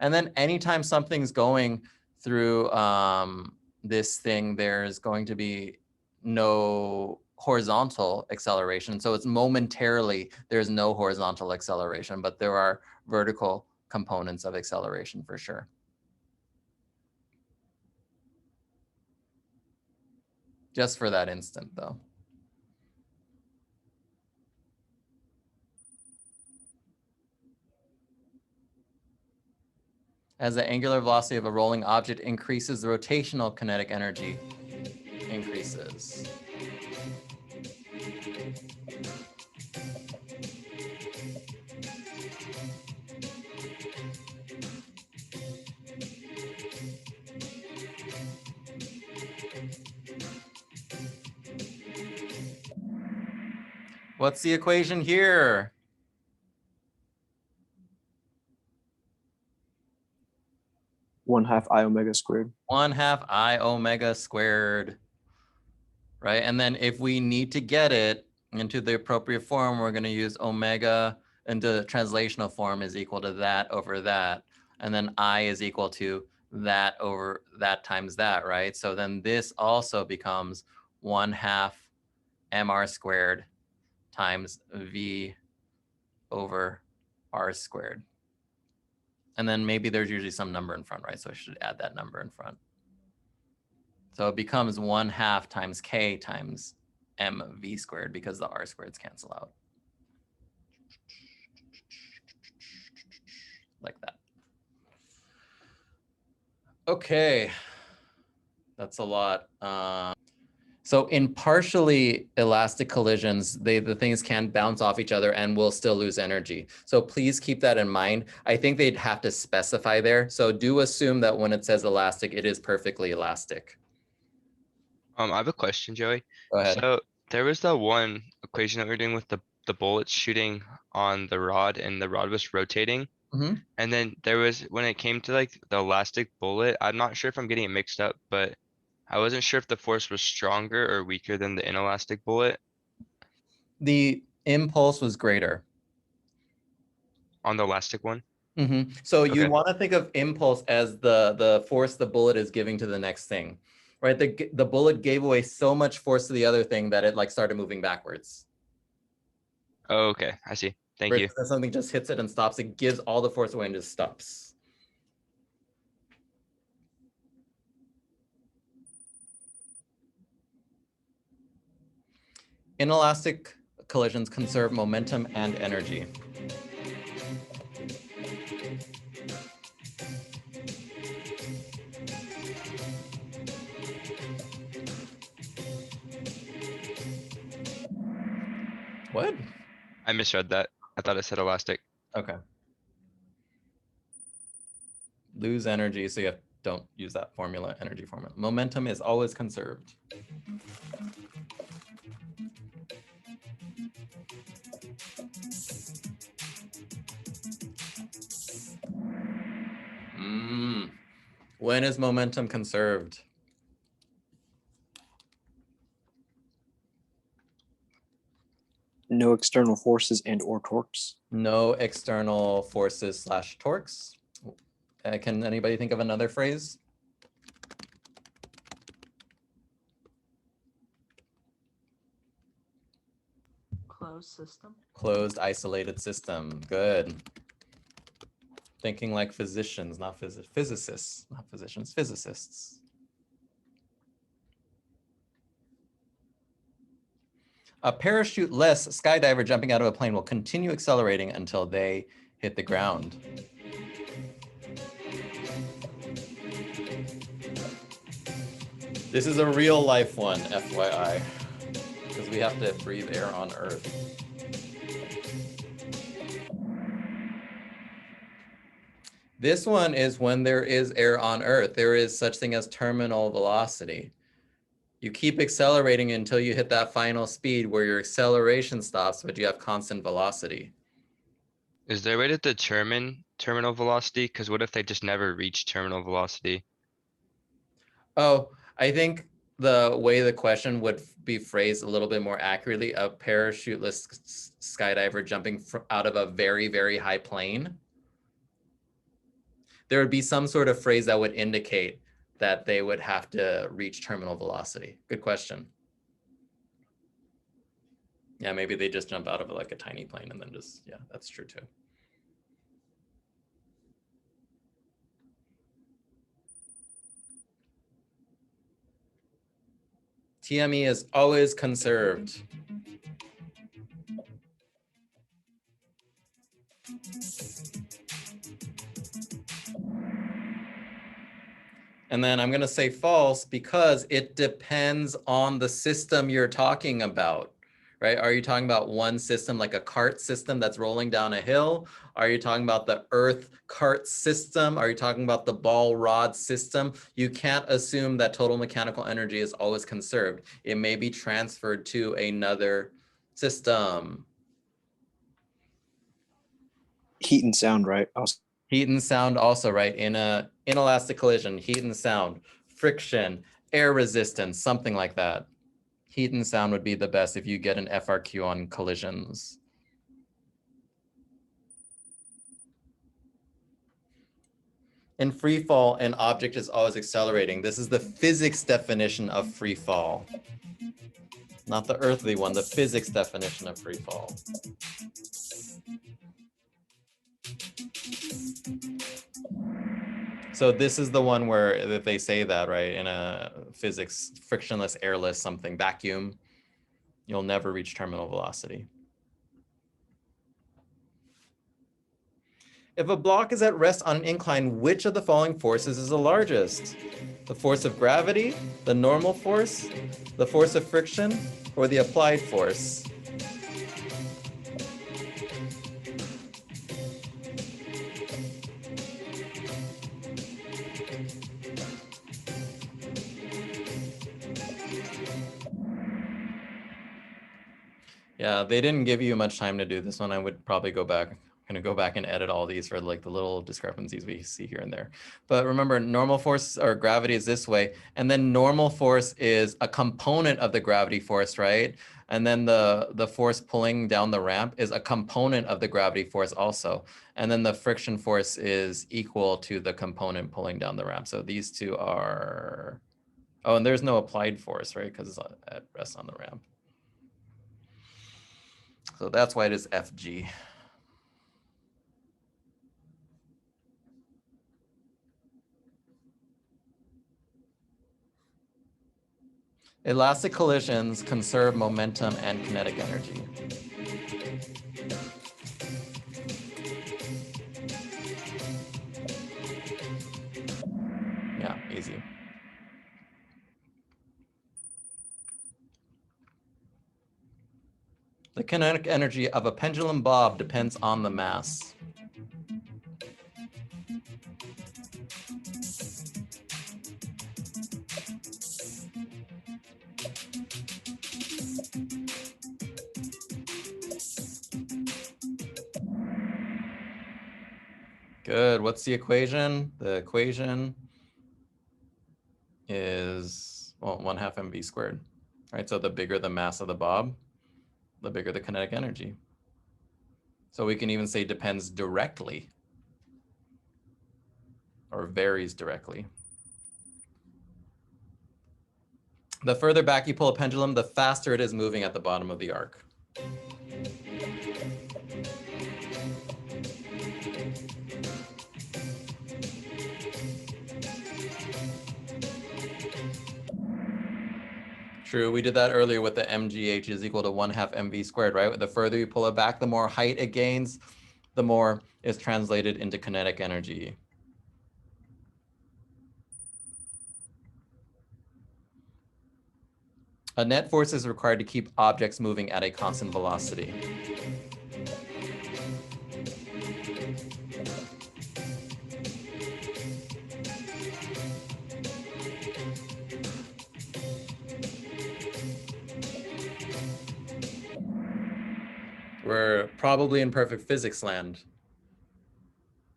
And then anytime something's going through this thing, there's going to be no horizontal acceleration. So it's momentarily, there's no horizontal acceleration, but there are vertical components of acceleration for sure. Just for that instant though. As the angular velocity of a rolling object increases, the rotational kinetic energy increases. What's the equation here? One half I omega squared. 1/2 I omega squared, right? And then if we need to get it into the appropriate form, we're going to use omega into translational form is equal to that over that. And then I is equal to that over that times that, right? So then this also becomes 1/2 mr squared times v over r squared. And then maybe there's usually some number in front, right? So I should add that number in front. So it becomes 1/2 times k times mv squared because the r squareds cancel out. Like that. Okay, that's a lot. So in partially elastic collisions, the things can bounce off each other and will still lose energy. So please keep that in mind. I think they'd have to specify there. So do assume that when it says elastic, it is perfectly elastic. I have a question, Joey. Go ahead. So there was that one equation that we were doing with the bullets shooting on the rod and the rod was rotating. Mhm. And then there was, when it came to like the elastic bullet, I'm not sure if I'm getting it mixed up, but I wasn't sure if the force was stronger or weaker than the inelastic bullet The impulse was greater. on the elastic one. So you Okay. want to think of impulse as the force the bullet is giving to the next thing, right? The bullet gave away so much force to the other thing that it like started moving backwards. Oh, okay, I see. Thank you. Versus when something just hits it and stops, it gives all the force away and just stops. Inelastic collisions conserve momentum and energy. What? I misread that. I thought it said elastic. Okay. Lose energy, so you don't use that formula, energy formula. Momentum is always conserved. When is momentum conserved? No external forces and or torques. No external forces / torques. Can anybody think of another phrase? Closed system. Closed, isolated system. Good. Thinking like physicians, not physicists, not physicians, physicists. A parachute-less skydiver jumping out of a plane will continue accelerating until they hit the ground. This is a real life one, FYI, because we have to breathe air on Earth. This one is when there is air on Earth. There is such thing as terminal velocity. You keep accelerating until you hit that final speed where your acceleration stops, but you have constant velocity. Is there a way to determine terminal velocity? Because what if they just never reach terminal velocity? Oh, I think the way the question would be phrased a little bit more accurately, a parachute-less skydiver jumping out of a very, very high plane. There would be some sort of phrase that would indicate that they would have to reach terminal velocity. Good question. Yeah, maybe they just jump out of like a tiny plane and then just, yeah, that's true too. Tme is always conserved. And then I'm going to say false because it depends on the system you're talking about, right? Are you talking about one system like a cart system that's rolling down a hill? Are you talking about the earth cart system? Are you talking about the ball rod system? You can't assume that total mechanical energy is always conserved. It may be transferred to another system. Heat and sound, right? Heat and sound also, right? In a inelastic collision, heat and sound, friction, air resistance, something like that. Heat and sound would be the best if you get an FRQ on collisions. In free fall, an object is always accelerating. This is the physics definition of free fall. Not the earthly one, the physics definition of free fall. So this is the one where if they say that, right, in a physics, frictionless, airless, something, vacuum, you'll never reach terminal velocity. If a block is at rest on an incline, which of the following forces is the largest? The force of gravity, the normal force, the force of friction, or the applied force? Yeah, they didn't give you much time to do this one. I would probably go back. I'm gonna go back and edit all these for like the little discrepancies we see here and there. But remember, normal force or gravity is this way, and then normal force is a component of the gravity force, right? And then the force pulling down the ramp is a component of the gravity force also. And then the friction force is equal to the component pulling down the ramp. So these two are, oh, and there's no applied force, right? Because it's at rest on the ramp. So that's why it is FG. Elastic collisions conserve momentum and kinetic energy. Yeah, easy. The kinetic energy of a pendulum bob depends on the mass. Good. What's the equation? The equation is, well, 1/2 mv squared, right? So the bigger the mass of the bob, the bigger the kinetic energy. So we can even say depends directly or varies directly. The further back you pull a pendulum, the faster it is moving at the bottom of the arc. True, we did that earlier with the mgh is equal to 1/2 mv squared, right? The further you pull it back, the more height it gains, the more is translated into kinetic energy. A net force is required to keep objects moving at a constant velocity. We're probably in perfect physics land,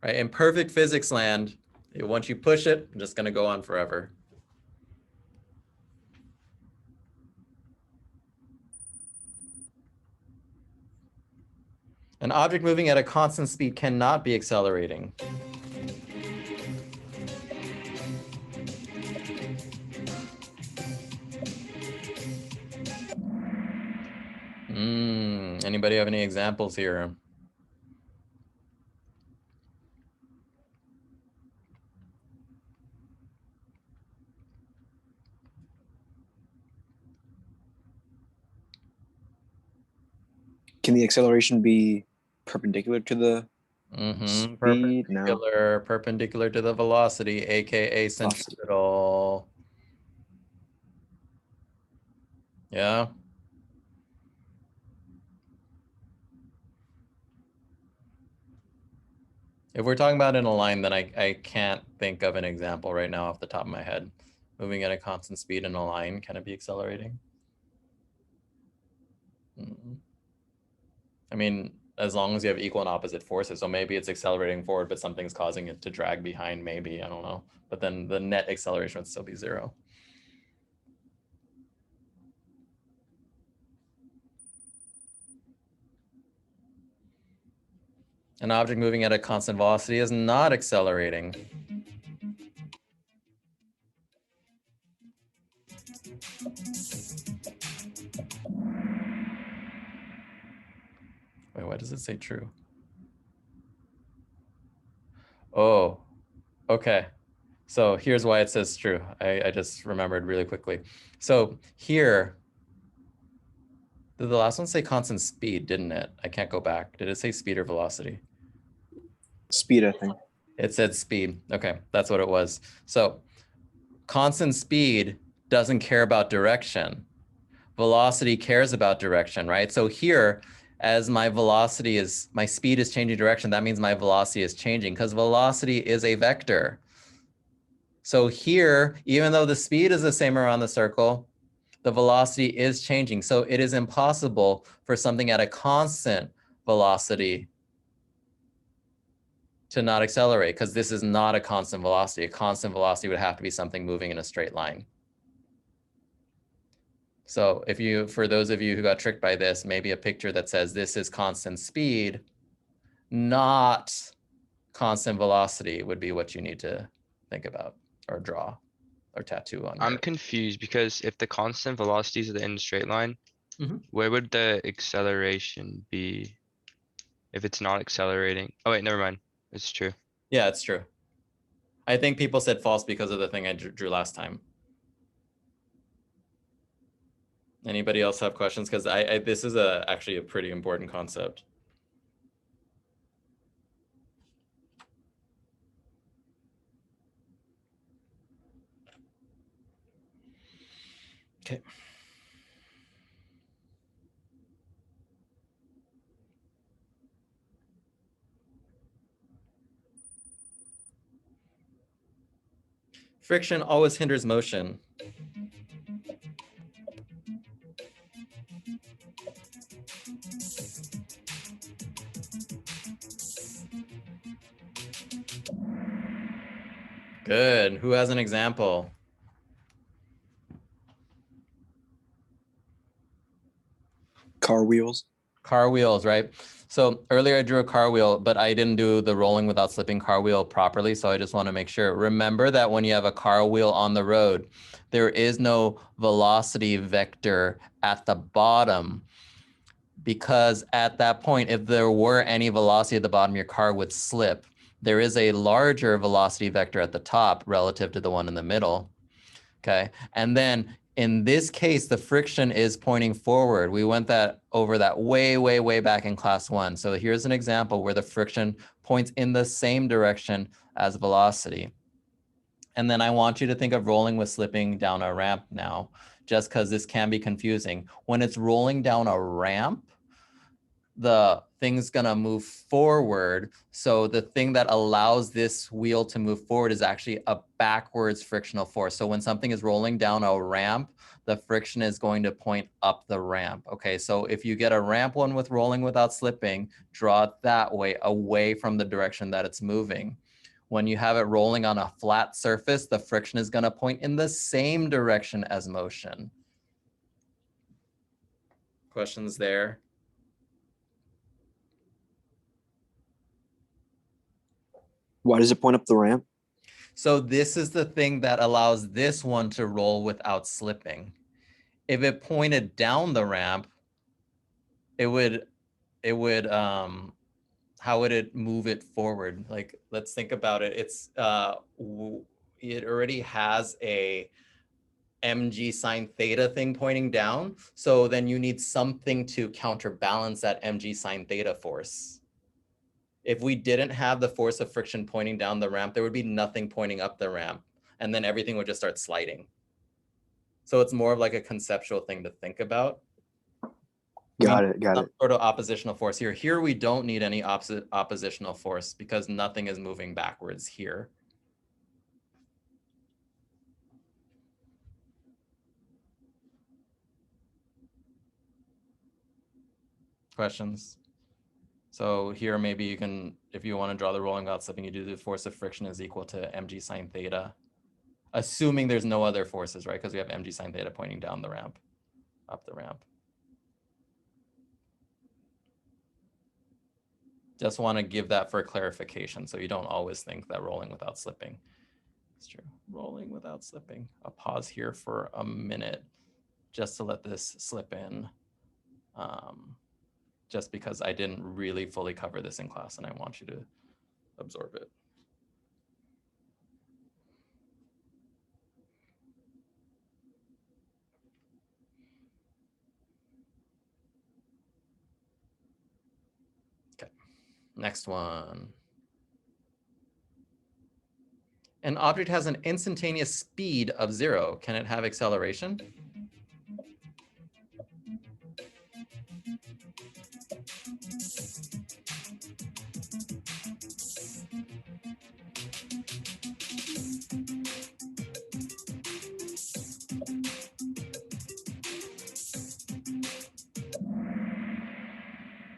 right? In perfect physics land, once you push it, it's just going to go on forever. An object moving at a constant speed cannot be accelerating. Anybody have any examples here? Can the acceleration be perpendicular to the speed? Perpendicular to the velocity, aka centripetal. Yeah. If we're talking about in a line, then I can't think of an example right now off the top of my head. Moving at a constant speed in a line, can it be accelerating? I mean, as long as you have equal and opposite forces. So maybe it's accelerating forward, but something's causing it to drag behind, maybe, I don't know. But then the net acceleration would still be 0. An object moving at a constant velocity is not accelerating. Wait, why does it say true? Oh, okay. So here's why it says true. I just remembered really quickly. So here, did the last one say constant speed, didn't it? I can't go back. Did it say speed or velocity? Speed, I think. It said speed. Okay, that's what it was. So constant speed doesn't care about direction. Velocity cares about direction, right? So here, as my speed is changing direction, that means my velocity is changing because velocity is a vector. So here, even though the speed is the same around the circle, the velocity is changing. So it is impossible for something at a constant velocity to not accelerate because this is not a constant velocity. A constant velocity would have to be something moving in a straight line. So for those of you who got tricked by this, maybe a picture that says this is constant speed, not constant velocity would be what you need to think about or draw or tattoo on. I'm confused because if the constant velocities are in a straight line, Mhm. where would the acceleration be if it's not accelerating? Oh wait, never mind. It's true. Yeah, it's true. I think people said false because of the thing I drew last time. Anybody else have questions? Because this is actually a pretty important concept. Okay. Friction always hinders motion. Good. Who has an example? Car wheels. Car wheels, right? So earlier I drew a car wheel, but I didn't do the rolling without slipping car wheel properly. So I just want to make sure. Remember that when you have a car wheel on the road, there is no velocity vector at the bottom, because at that point, if there were any velocity at the bottom, your car would slip. There is a larger velocity vector at the top relative to the one in the middle. Okay. And then in this case, the friction is pointing forward. We went over that way, way, way back in class 1. So here's an example where the friction points in the same direction as velocity. And then I want you to think of rolling with slipping down a ramp now, just because this can be confusing. When it's rolling down a ramp, the thing's gonna move forward. So the thing that allows this wheel to move forward is actually a backwards frictional force. So when something is rolling down a ramp, the friction is going to point up the ramp. Okay, so if you get a ramp one with rolling without slipping, draw it that way, away from the direction that it's moving. When you have it rolling on a flat surface, the friction is gonna point in the same direction as motion. Questions there? Why does it point up the ramp? So this is the thing that allows this one to roll without slipping. If it pointed down the ramp, it would, how would it move it forward? Like, let's think about it. It already has a mg sine theta thing pointing down. So then you need something to counterbalance that mg sine theta force. If we didn't have the force of friction pointing down the ramp, there would be nothing pointing up the ramp, and then everything would just start sliding. So it's more of like a conceptual thing to think about. Got it. Some sort of oppositional force here. Here we don't need any oppositional force because nothing is moving backwards here. Questions? So here, maybe you can, if you want to draw the rolling without slipping, you do the force of friction is equal to mg sine theta, assuming there's no other forces, right? Because we have mg sine theta pointing down the ramp, up the ramp. Just want to give that for clarification, so you don't always think that rolling without slipping. It's true, rolling without slipping. I'll pause here for a minute just to let this slip in. Just because I didn't really fully cover this in class and I want you to absorb it. Okay, next one. An object has an instantaneous speed of 0. Can it have acceleration?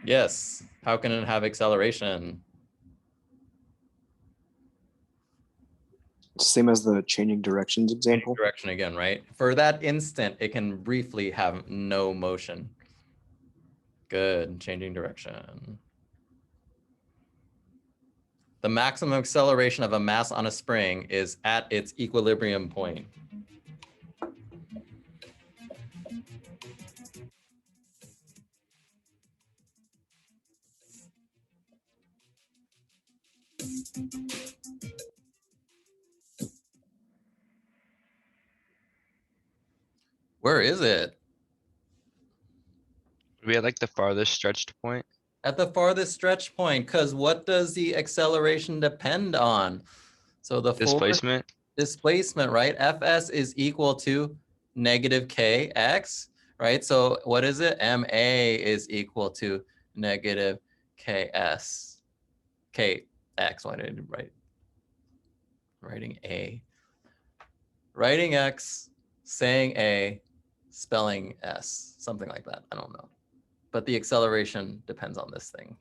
Yes. How can it have acceleration? It's the same as the changing directions Changing example. direction again, right? For that instant, it can briefly have no motion. Good, changing direction. The maximum acceleration of a mass on a spring is at its equilibrium point. Where is it? We had like the farthest stretched point. At the farthest stretch point, because what does the acceleration depend on? So the force Displacement. displacement, right? Fs is equal to negative kx, right? So what is it? Ma is equal to negative ks. Kx, why did I write? Writing A. Writing X, saying A, spelling S, something like that. I don't know. But the acceleration depends on this thing.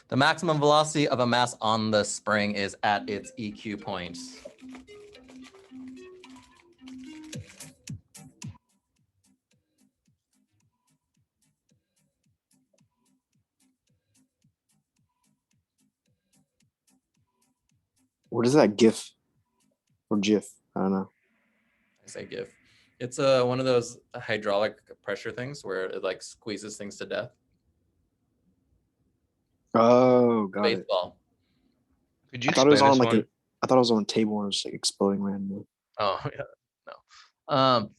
The maximum velocity of a mass on the spring is at its EQ point. What is that GIF or GIF? I don't know. I say GIF. It's one of those hydraulic pressure things where it like squeezes things to death. Oh, got it. Baseball. Could you I thought it was explain on this like one? I thought it was on a table and it was like exploding randomly. Oh yeah, no.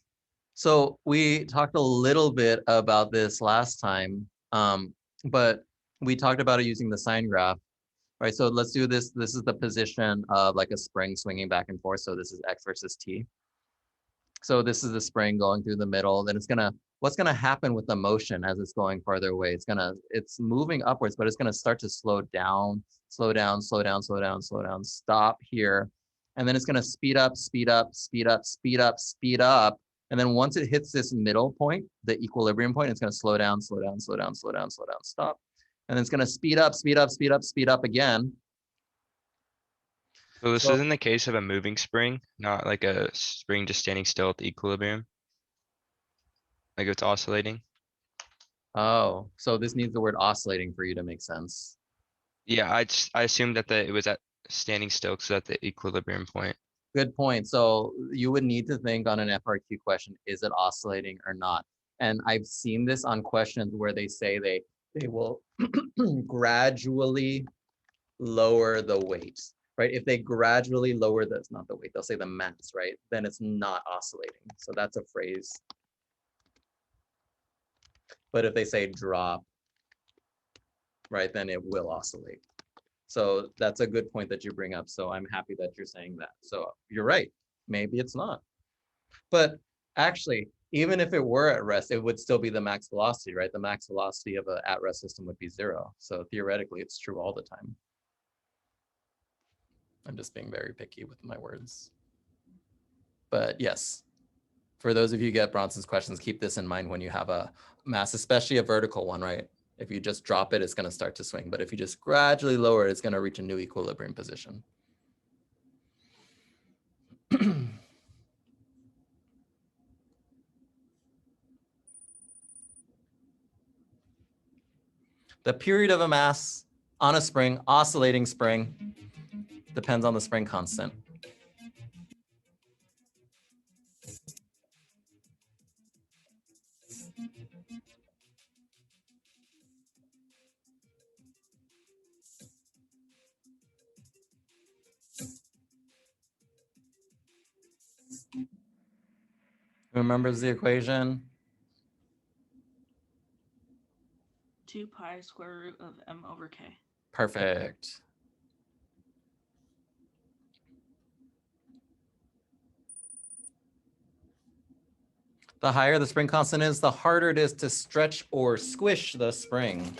So we talked a little bit about this last time, but we talked about it using the sine graph, right? So let's do this. This is the position of like a spring swinging back and forth. So this is X versus T. So this is the spring going through the middle. Then what's gonna happen with the motion as it's going farther away? It's moving upwards, but it's gonna start to slow down, slow down, slow down, slow down, slow down, stop here. And then it's gonna speed up, speed up, speed up, speed up, speed up. And then once it hits this middle point, the equilibrium point, it's gonna slow down, slow down, slow down, slow down, slow down, stop. And then it's gonna speed up, speed up, speed up, speed up again. So this So- is in the case of a moving spring, not like a spring just standing still at the equilibrium. Like it's oscillating. Oh, so this needs the word oscillating for you to make sense. Yeah, I assumed that it was at standing still, so at the equilibrium point. Good point. So you would need to think on an FRQ question, is it oscillating or not? And I've seen this on questions where they say they will gradually lower the weight, right? If they gradually lower that's not the weight, they'll say the mass, right? Then it's not oscillating. So that's a phrase. But if they say drop, right, then it will oscillate. So that's a good point that you bring up. So I'm happy that you're saying that. So you're right. Maybe it's not. But actually, even if it were at rest, it would still be the max velocity, right? The max velocity of an at-rest system would be 0. So theoretically, it's true all the time. I'm just being very picky with my words. But yes, for those of you who get Bronson's questions, keep this in mind when you have a mass, especially a vertical one, right? If you just drop it, it's going to start to swing. But if you just gradually lower it, it's going to reach a new equilibrium position. The period of a mass on a spring, oscillating spring, depends on the spring constant. Who remembers the equation? 2 pi square root of m over k. Perfect. The higher the spring constant is, the harder it is to stretch or squish the spring.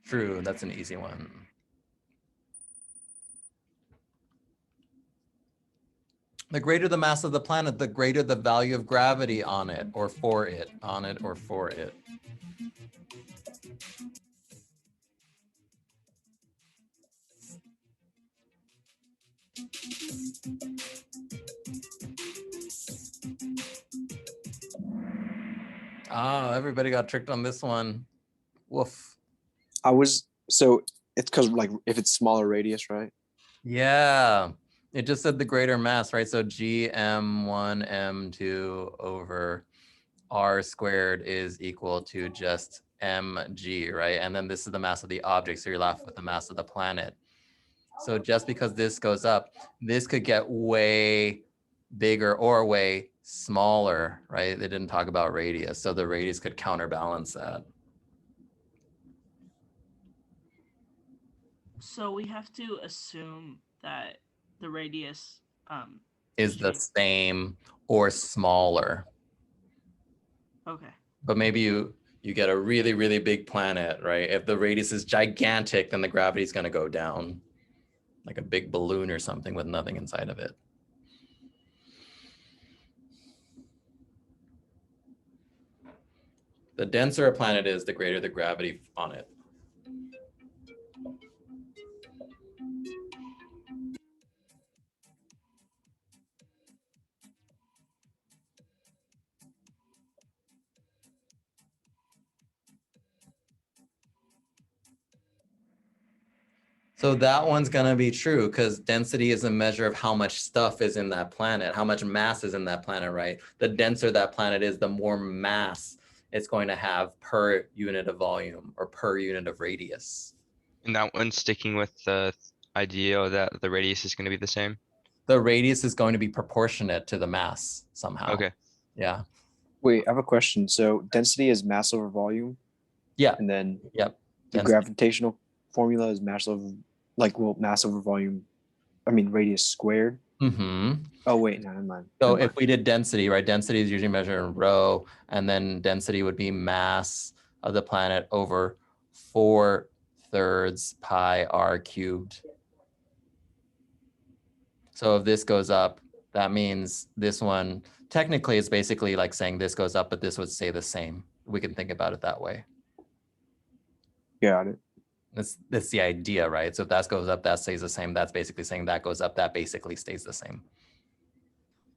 True, that's an easy one. The greater the mass of the planet, the greater the value of gravity on it or for it, on it or for it. Oh, everybody got tricked on this one. Woof. So it's because like if it's smaller radius, right? Yeah, it just said the greater mass, right? So gm1 m2 over r squared is equal to just mg, right? And then this is the mass of the object, so you're left with the mass of the planet. So just because this goes up, this could get way bigger or way smaller, right? They didn't talk about radius, so the radius could counterbalance that. So we have to assume that the radius Is the same or smaller. okay. But maybe you get a really, really big planet, right? If the radius is gigantic, then the gravity is going to go down, like a big balloon or something with nothing inside of it. The denser a planet is, the greater the gravity on it. So that one's going to be true because density is a measure of how much stuff is in that planet, how much mass is in that planet, right? The denser that planet is, the more mass it's going to have per unit of volume or per unit of radius. And that one's sticking with the idea that the radius is gonna be the same? The radius is going to be proportionate to the mass somehow. Okay. Yeah. Wait, I have a question. So density is mass over volume, Yeah. and then Yep. the Density. gravitational formula is mass over mass over volume. I mean radius squared. Mm-hmm. Oh wait, no, never mind. So Never if we did density, right? Density is usually measured in rho, and then density would be mass of the planet over 4/3 pi r cubed. So if this goes up, that means this one technically is basically like saying this goes up, but this would stay the same. We can think about it that way. Got it. That's the idea, right? So if that goes up, that stays the same. That's basically saying that goes up, that basically stays the same.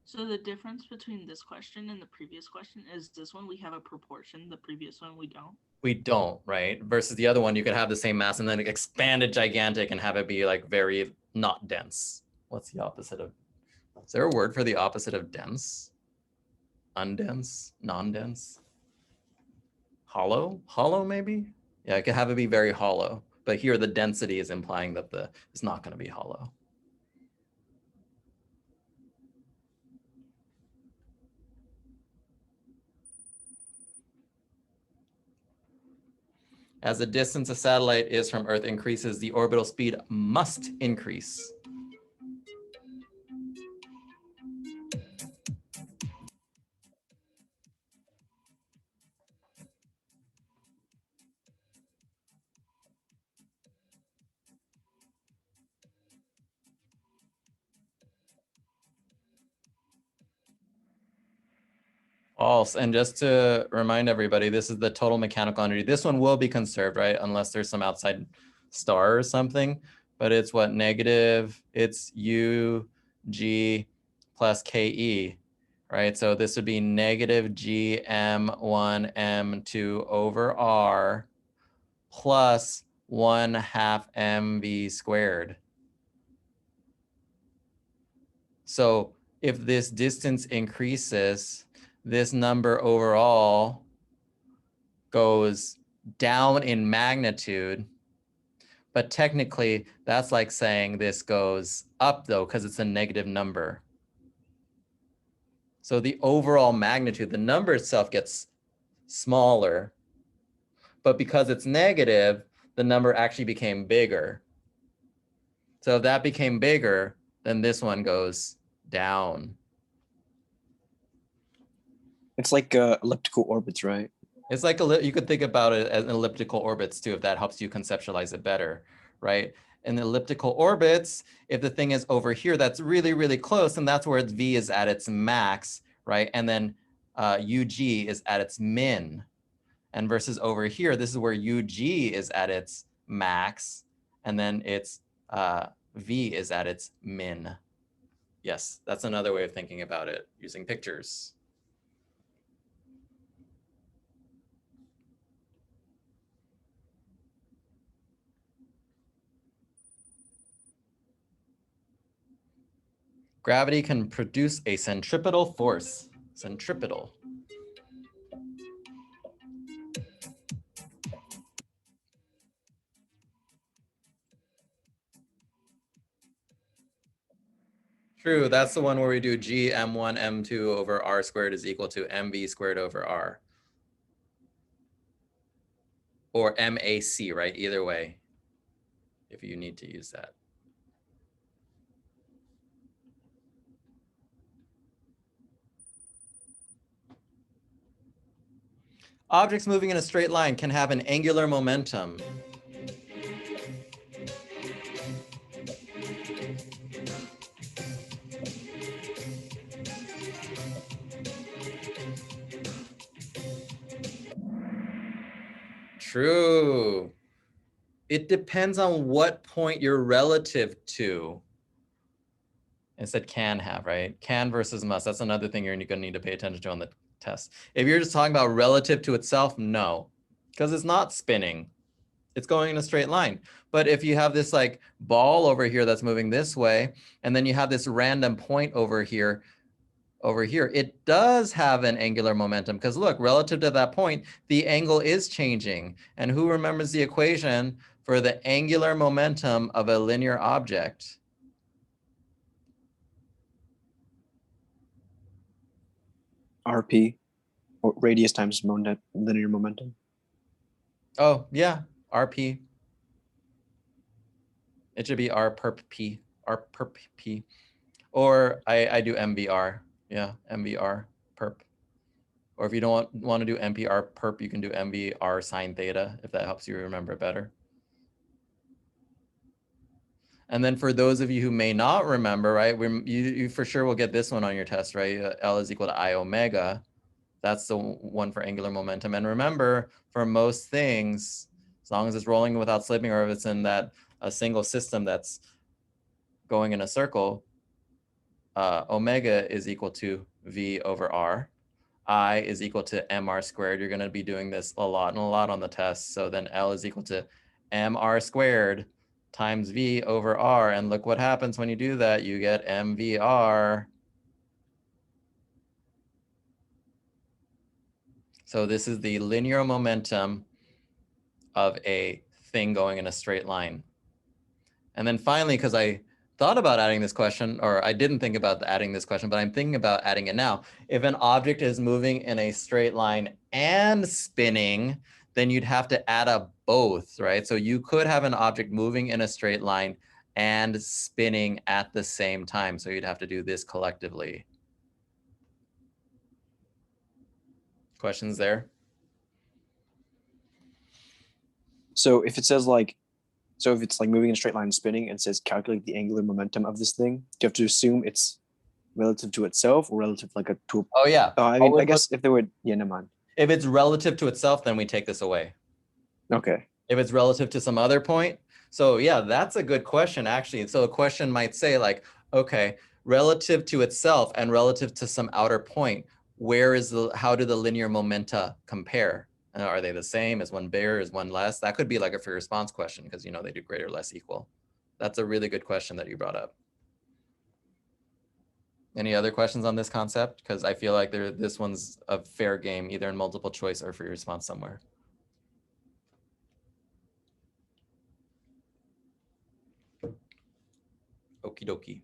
So the difference between this question and the previous question is this one we have a proportion, the previous one we don't. We don't, right? Versus the other one, you could have the same mass and then expand it gigantic and have it be like very not dense. What's the opposite of, is there a word for the opposite of dense? Undense, non-dense? Hollow? Hollow maybe? Yeah, it could have it be very hollow. But here the density is implying that it's not going to be hollow. As the distance a satellite is from Earth increases, the orbital speed must increase. False. And just to remind everybody, this is the total mechanical energy. This one will be conserved, right? Unless there's some outside star or something. But it's what? Negative, it's U, G plus KE, right? So this would be negative G M1 M2 over R plus 1/2 mv squared. So if this distance increases, this number overall goes down in magnitude, but technically that's like saying this goes up though, because it's a negative number. So the overall magnitude, the number itself gets smaller, but because it's negative, the number actually became bigger. So if that became bigger, then this one goes down. It's like elliptical orbits, right? It's like you could think about it as elliptical orbits too, if that helps you conceptualize it better, right? In elliptical orbits, if the thing is over here, that's really, really close, and that's where its V is at its max, right? And then UG is at its min. And versus over here, this is where UG is at its max, and then its V is at its min. Yes, that's another way of thinking about it using pictures. Gravity can produce a centripetal force. Centripetal. True, that's the one where we do G M1 M2 over R squared is equal to MV squared over R. Or MAC, right? Either way, if you need to use that. Objects moving in a straight line can have an angular momentum. True. It depends on what point you're relative to. It said can have, right? Can versus must. That's another thing you're going to need to pay attention to on the test. If you're just talking about relative to itself, no, because it's not spinning. It's going in a straight line. But if you have this like ball over here that's moving this way, and then you have this random point over here, it does have an angular momentum because look, relative to that point, the angle is changing. And who remembers the equation for the angular momentum of a linear object? RP, or radius times linear momentum. Oh, yeah, RP. It should be R perp P, R perp P. Or I do MVR. Yeah, MVR perp. Or if you don't want to do MPR perp, you can do MVR sine theta, if that helps you remember better. And then for those of you who may not remember, right, you for sure will get this one on your test, right? L is equal to I omega. That's the one for angular momentum. And remember, for most things, as long as it's rolling without slipping, or if it's in that a single system that's going in a circle, omega is equal to V over R. I is equal to MR squared. You're going to be doing this a lot on the test. So then L is equal to MR squared times V over R. And look what happens when you do that. You get MVR. So this is the linear momentum of a thing going in a straight line. And then finally, because I thought about adding this question, or I didn't think about adding this question, but I'm thinking about adding it now. If an object is moving in a straight line and spinning, then you'd have to add up both, right? So you could have an object moving in a straight line and spinning at the same time. So you'd have to do this collectively. Questions there? So if it says like, so if it's like moving in a straight line and spinning and says calculate the angular momentum of this thing, do you have to assume it's relative to itself or relative like a to? Oh yeah. I mean, I Always guess if they would, yeah, never mind. If it's relative to itself, then we take this away. Okay. If it's relative to some other point. So yeah, that's a good question, actually. So a question might say like, okay, relative to itself and relative to some outer point, how do the linear momenta compare? Are they the same? Is one bigger? Is one less? That could be like a free response question because, they do greater, less, equal. That's a really good question that you brought up. Any other questions on this concept? Because I feel like this one's a fair game, either in multiple choice or free response somewhere. Okie dokie.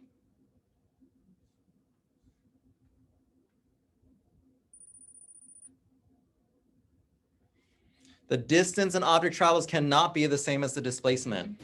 The distance an object travels cannot be the same as the displacement.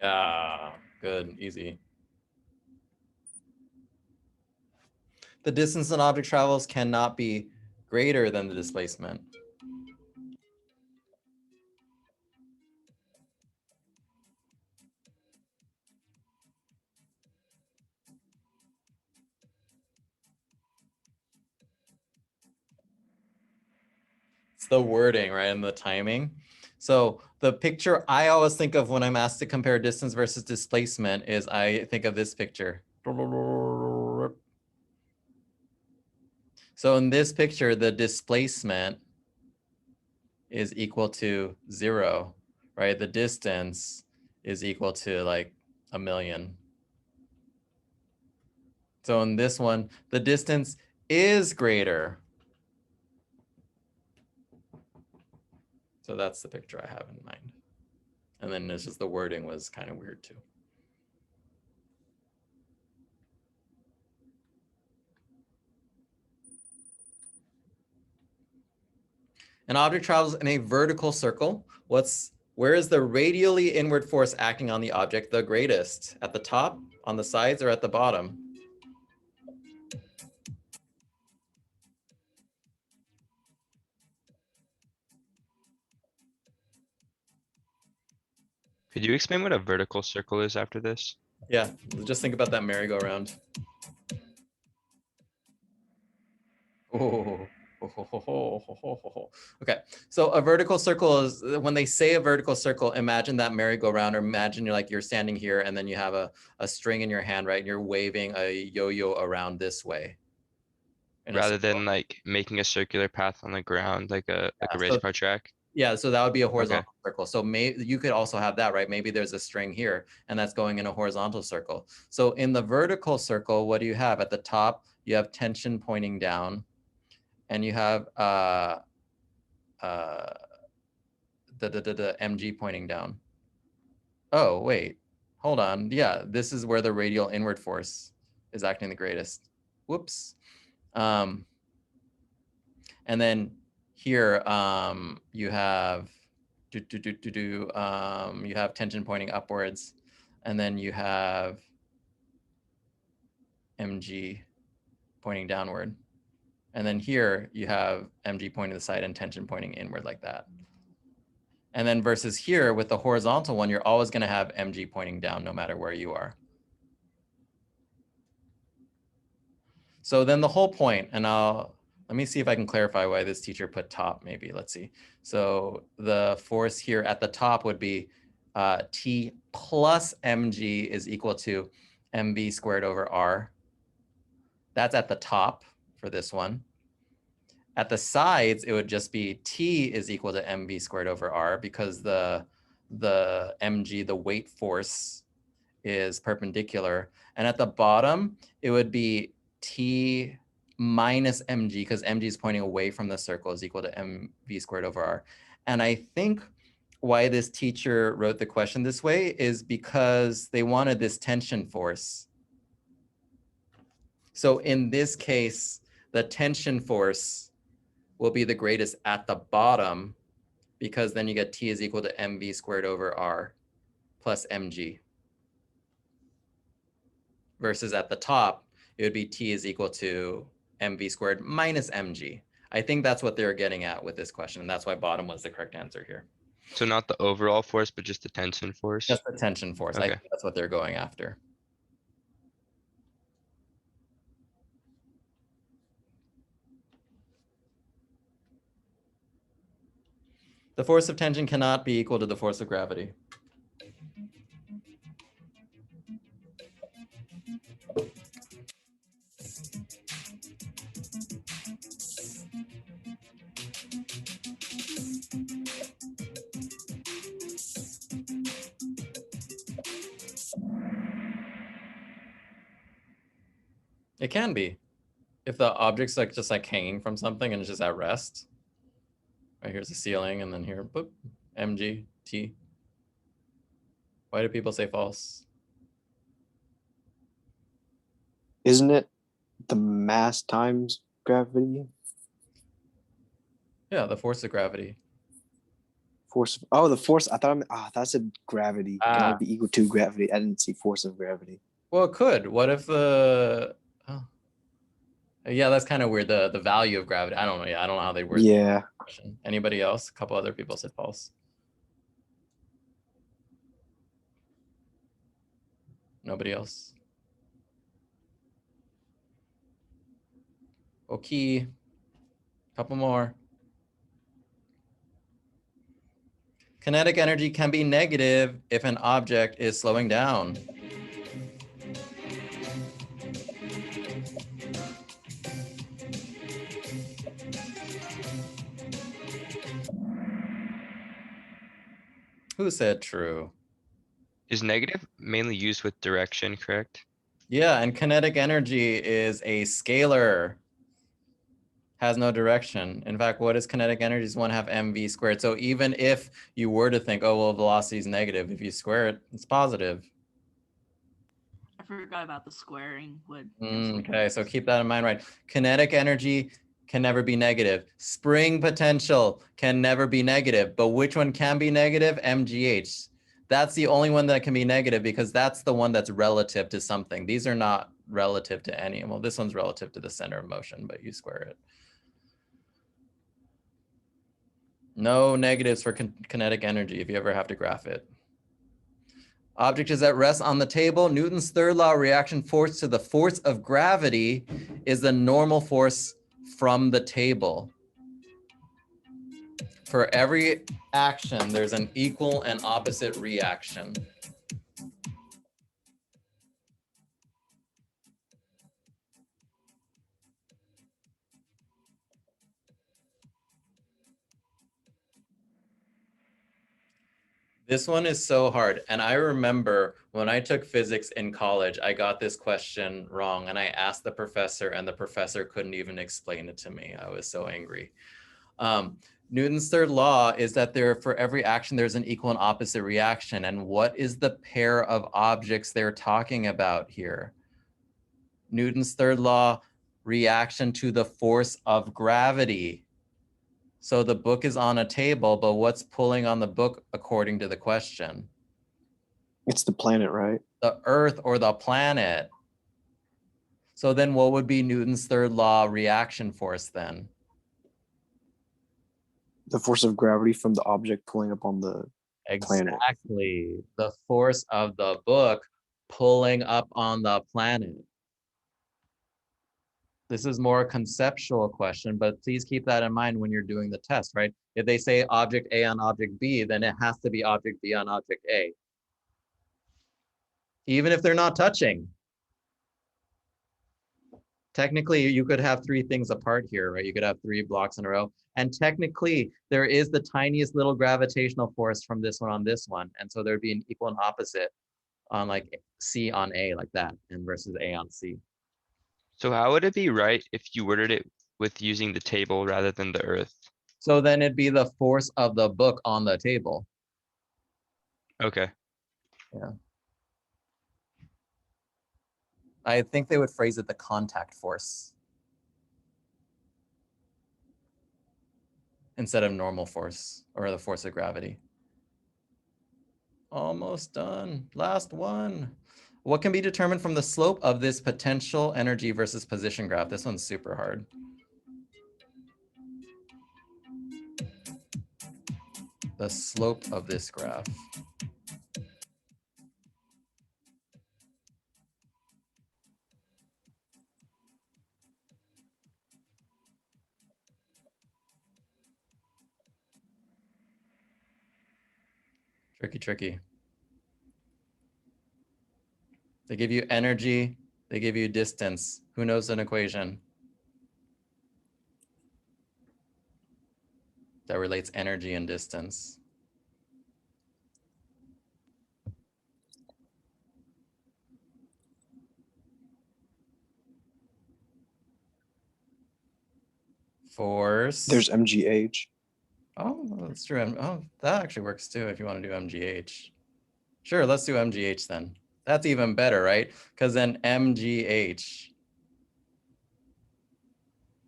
Yeah, good, easy. The distance an object travels cannot be greater than the displacement. It's the wording, right, and the timing. So the picture I always think of when I'm asked to compare distance versus displacement is I think of this picture. So in this picture, the displacement is equal to 0, right? The distance is equal to like 1,000,000. So in this one, the distance is greater. So that's the picture I have in mind. And then it's just the wording was kind of weird too. An object travels in a vertical circle. Where is the radially inward force acting on the object the greatest? At the top, on the sides, or at the bottom? Could you explain what a vertical circle is after this? Yeah, just think about that merry-go-round. Oh. Okay, so a vertical circle is, when they say a vertical circle, imagine that merry-go-round, or imagine you're standing here and then you have a string in your hand, right? And you're waving a yo-yo around this way. Rather than like making a circular path on the ground, like a race car track. Yeah, so that would be a horizontal circle. So you could also have that, right? Maybe there's a string here and that's going in a horizontal circle. So in the vertical circle, what do you have? At the top, you have tension pointing down, and you have the mg pointing down. Oh, wait, hold on. Yeah, this is where the radial inward force is acting the greatest. Whoops. And then here you have you have tension pointing upwards, and then you have mg pointing downward. And then here you have mg pointing to the side and tension pointing inward like that. And then versus here with the horizontal one, you're always going to have mg pointing down no matter where you are. So then the whole point, and let me see if I can clarify why this teacher put top, maybe. Let's see. So the force here at the top would be T plus mg is equal to mv squared over r. That's at the top for this one. At the sides, it would just be T is equal to mv squared over r, because the mg, the weight force, is perpendicular. And at the bottom, it would be T minus mg, because mg is pointing away from the circle, is equal to mv squared over r. And I think why this teacher wrote the question this way is because they wanted this tension force. So in this case, the tension force will be the greatest at the bottom, because then you get T is equal to mv squared over r. plus mg. Versus at the top, it would be T is equal to mv squared minus mg. I think that's what they're getting at with this question. And that's why bottom was the correct answer here. So not the overall force, but just the tension force? Just the tension force. I Okay. think that's what they're going after. The force of tension cannot be equal to the force of gravity. It can be. If the object's like just like hanging from something and it's just at rest. Right, here's the ceiling and then here, boop, mg, t. Why do people say false? Isn't it the mass times gravity? Yeah, the force of gravity. Force. Oh, the force. I thought. That's a gravity. Can Ah. only be equal to gravity. I didn't see force of gravity. Well, it could. What if the... Oh. Yeah, that's kind of weird. The value of gravity. I don't know. Yeah, I don't know how they word Yeah. the question. Anybody else? A couple other people said false. Nobody else? Okay. Couple more. Kinetic energy can be negative if an object is slowing down. Who said true? Is negative mainly used with direction, correct? Yeah, and kinetic energy is a scalar. Has no direction. In fact, what is kinetic energy? Is 1/2 mv squared. So even if you were to think, oh, well, velocity is negative, if you square it, it's positive. I forgot about the squaring. Okay, so keep that in mind, right? Kinetic energy can never be negative. Spring potential can never be negative. But which one can be negative? MGH. That's the only one that can be negative because that's the one that's relative to something. These are not relative to any. Well, this one's relative to the center of motion, but you square it. No negatives for kinetic energy if you ever have to graph it. Object is at rest on the table. Newton's third law of reaction force to the force of gravity is the normal force from the table. For every action, there's an equal and opposite reaction. This one is so hard. And I remember when I took physics in college, I got this question wrong and I asked the professor and the professor couldn't even explain it to me. I was so angry. Newton's third law is that for every action, there's an equal and opposite reaction. And what is the pair of objects they're talking about here? Newton's third law, reaction to the force of gravity. So the book is on a table, but what's pulling on the book according to the question? It's the planet, right? The Earth or the planet. So then what would be Newton's third law reaction force then? The force of gravity from the object pulling up on the planet. Exactly. The force of the book pulling up on the planet. This is more a conceptual question, but please keep that in mind when you're doing the test, right? If they say object A on object B, then it has to be object B on object A. Even if they're not touching. Technically, you could have 3 things apart here, right? You could have 3 blocks in a row. And technically, there is the tiniest little gravitational force from this one on this one. And so there'd be an equal and opposite on like C on A like that and versus A on C. So how would it be right if you worded it with using the table rather than the earth? So then it'd be the force of the book on the table. Okay, I think they would phrase it the contact force instead of normal force or the force of gravity. Almost done. Last one. What can be determined from the slope of this potential energy versus position graph? This one's super hard. The slope of this graph. Tricky, tricky. They give you energy, they give you distance. Who knows an equation that relates energy and distance? Force. There's MGH. Oh, that's true. Oh, that actually works too if you want to do MGH. Sure, let's do MGH then. That's even better, right? Because then MGH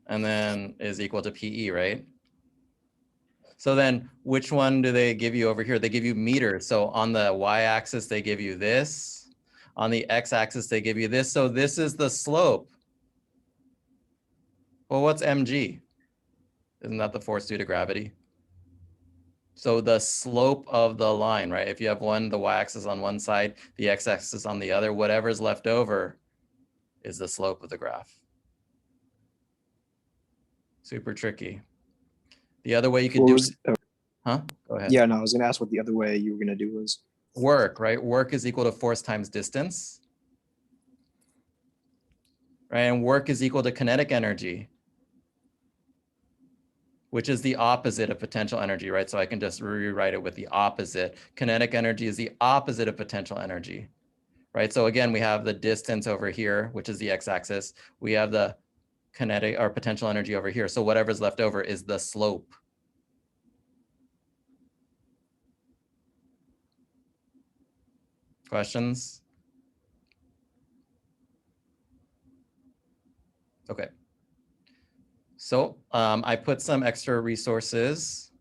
and then is equal to PE, right? So then which one do they give you over here? They give you meters. So on the y-axis, they give you this. On the x-axis, they give you this. So this is the slope. Well, what's mg? Isn't that the force due to gravity? So the slope of the line, right? If you have the y-axis on one side, the x-axis on the other, whatever's left over is the slope of the graph. Super tricky. The other way you could do it, huh? Go ahead. Yeah, no, I was gonna ask what the other way you were gonna do was. Work, right? Work is equal to force times distance. Right? And work is equal to kinetic energy, which is the opposite of potential energy, right? So I can just rewrite it with the opposite. Kinetic energy is the opposite of potential energy, right? So again, we have the distance over here, which is the x-axis. We have the kinetic or potential energy over here. So whatever's left over is the slope. Questions? Okay. So I put some extra resources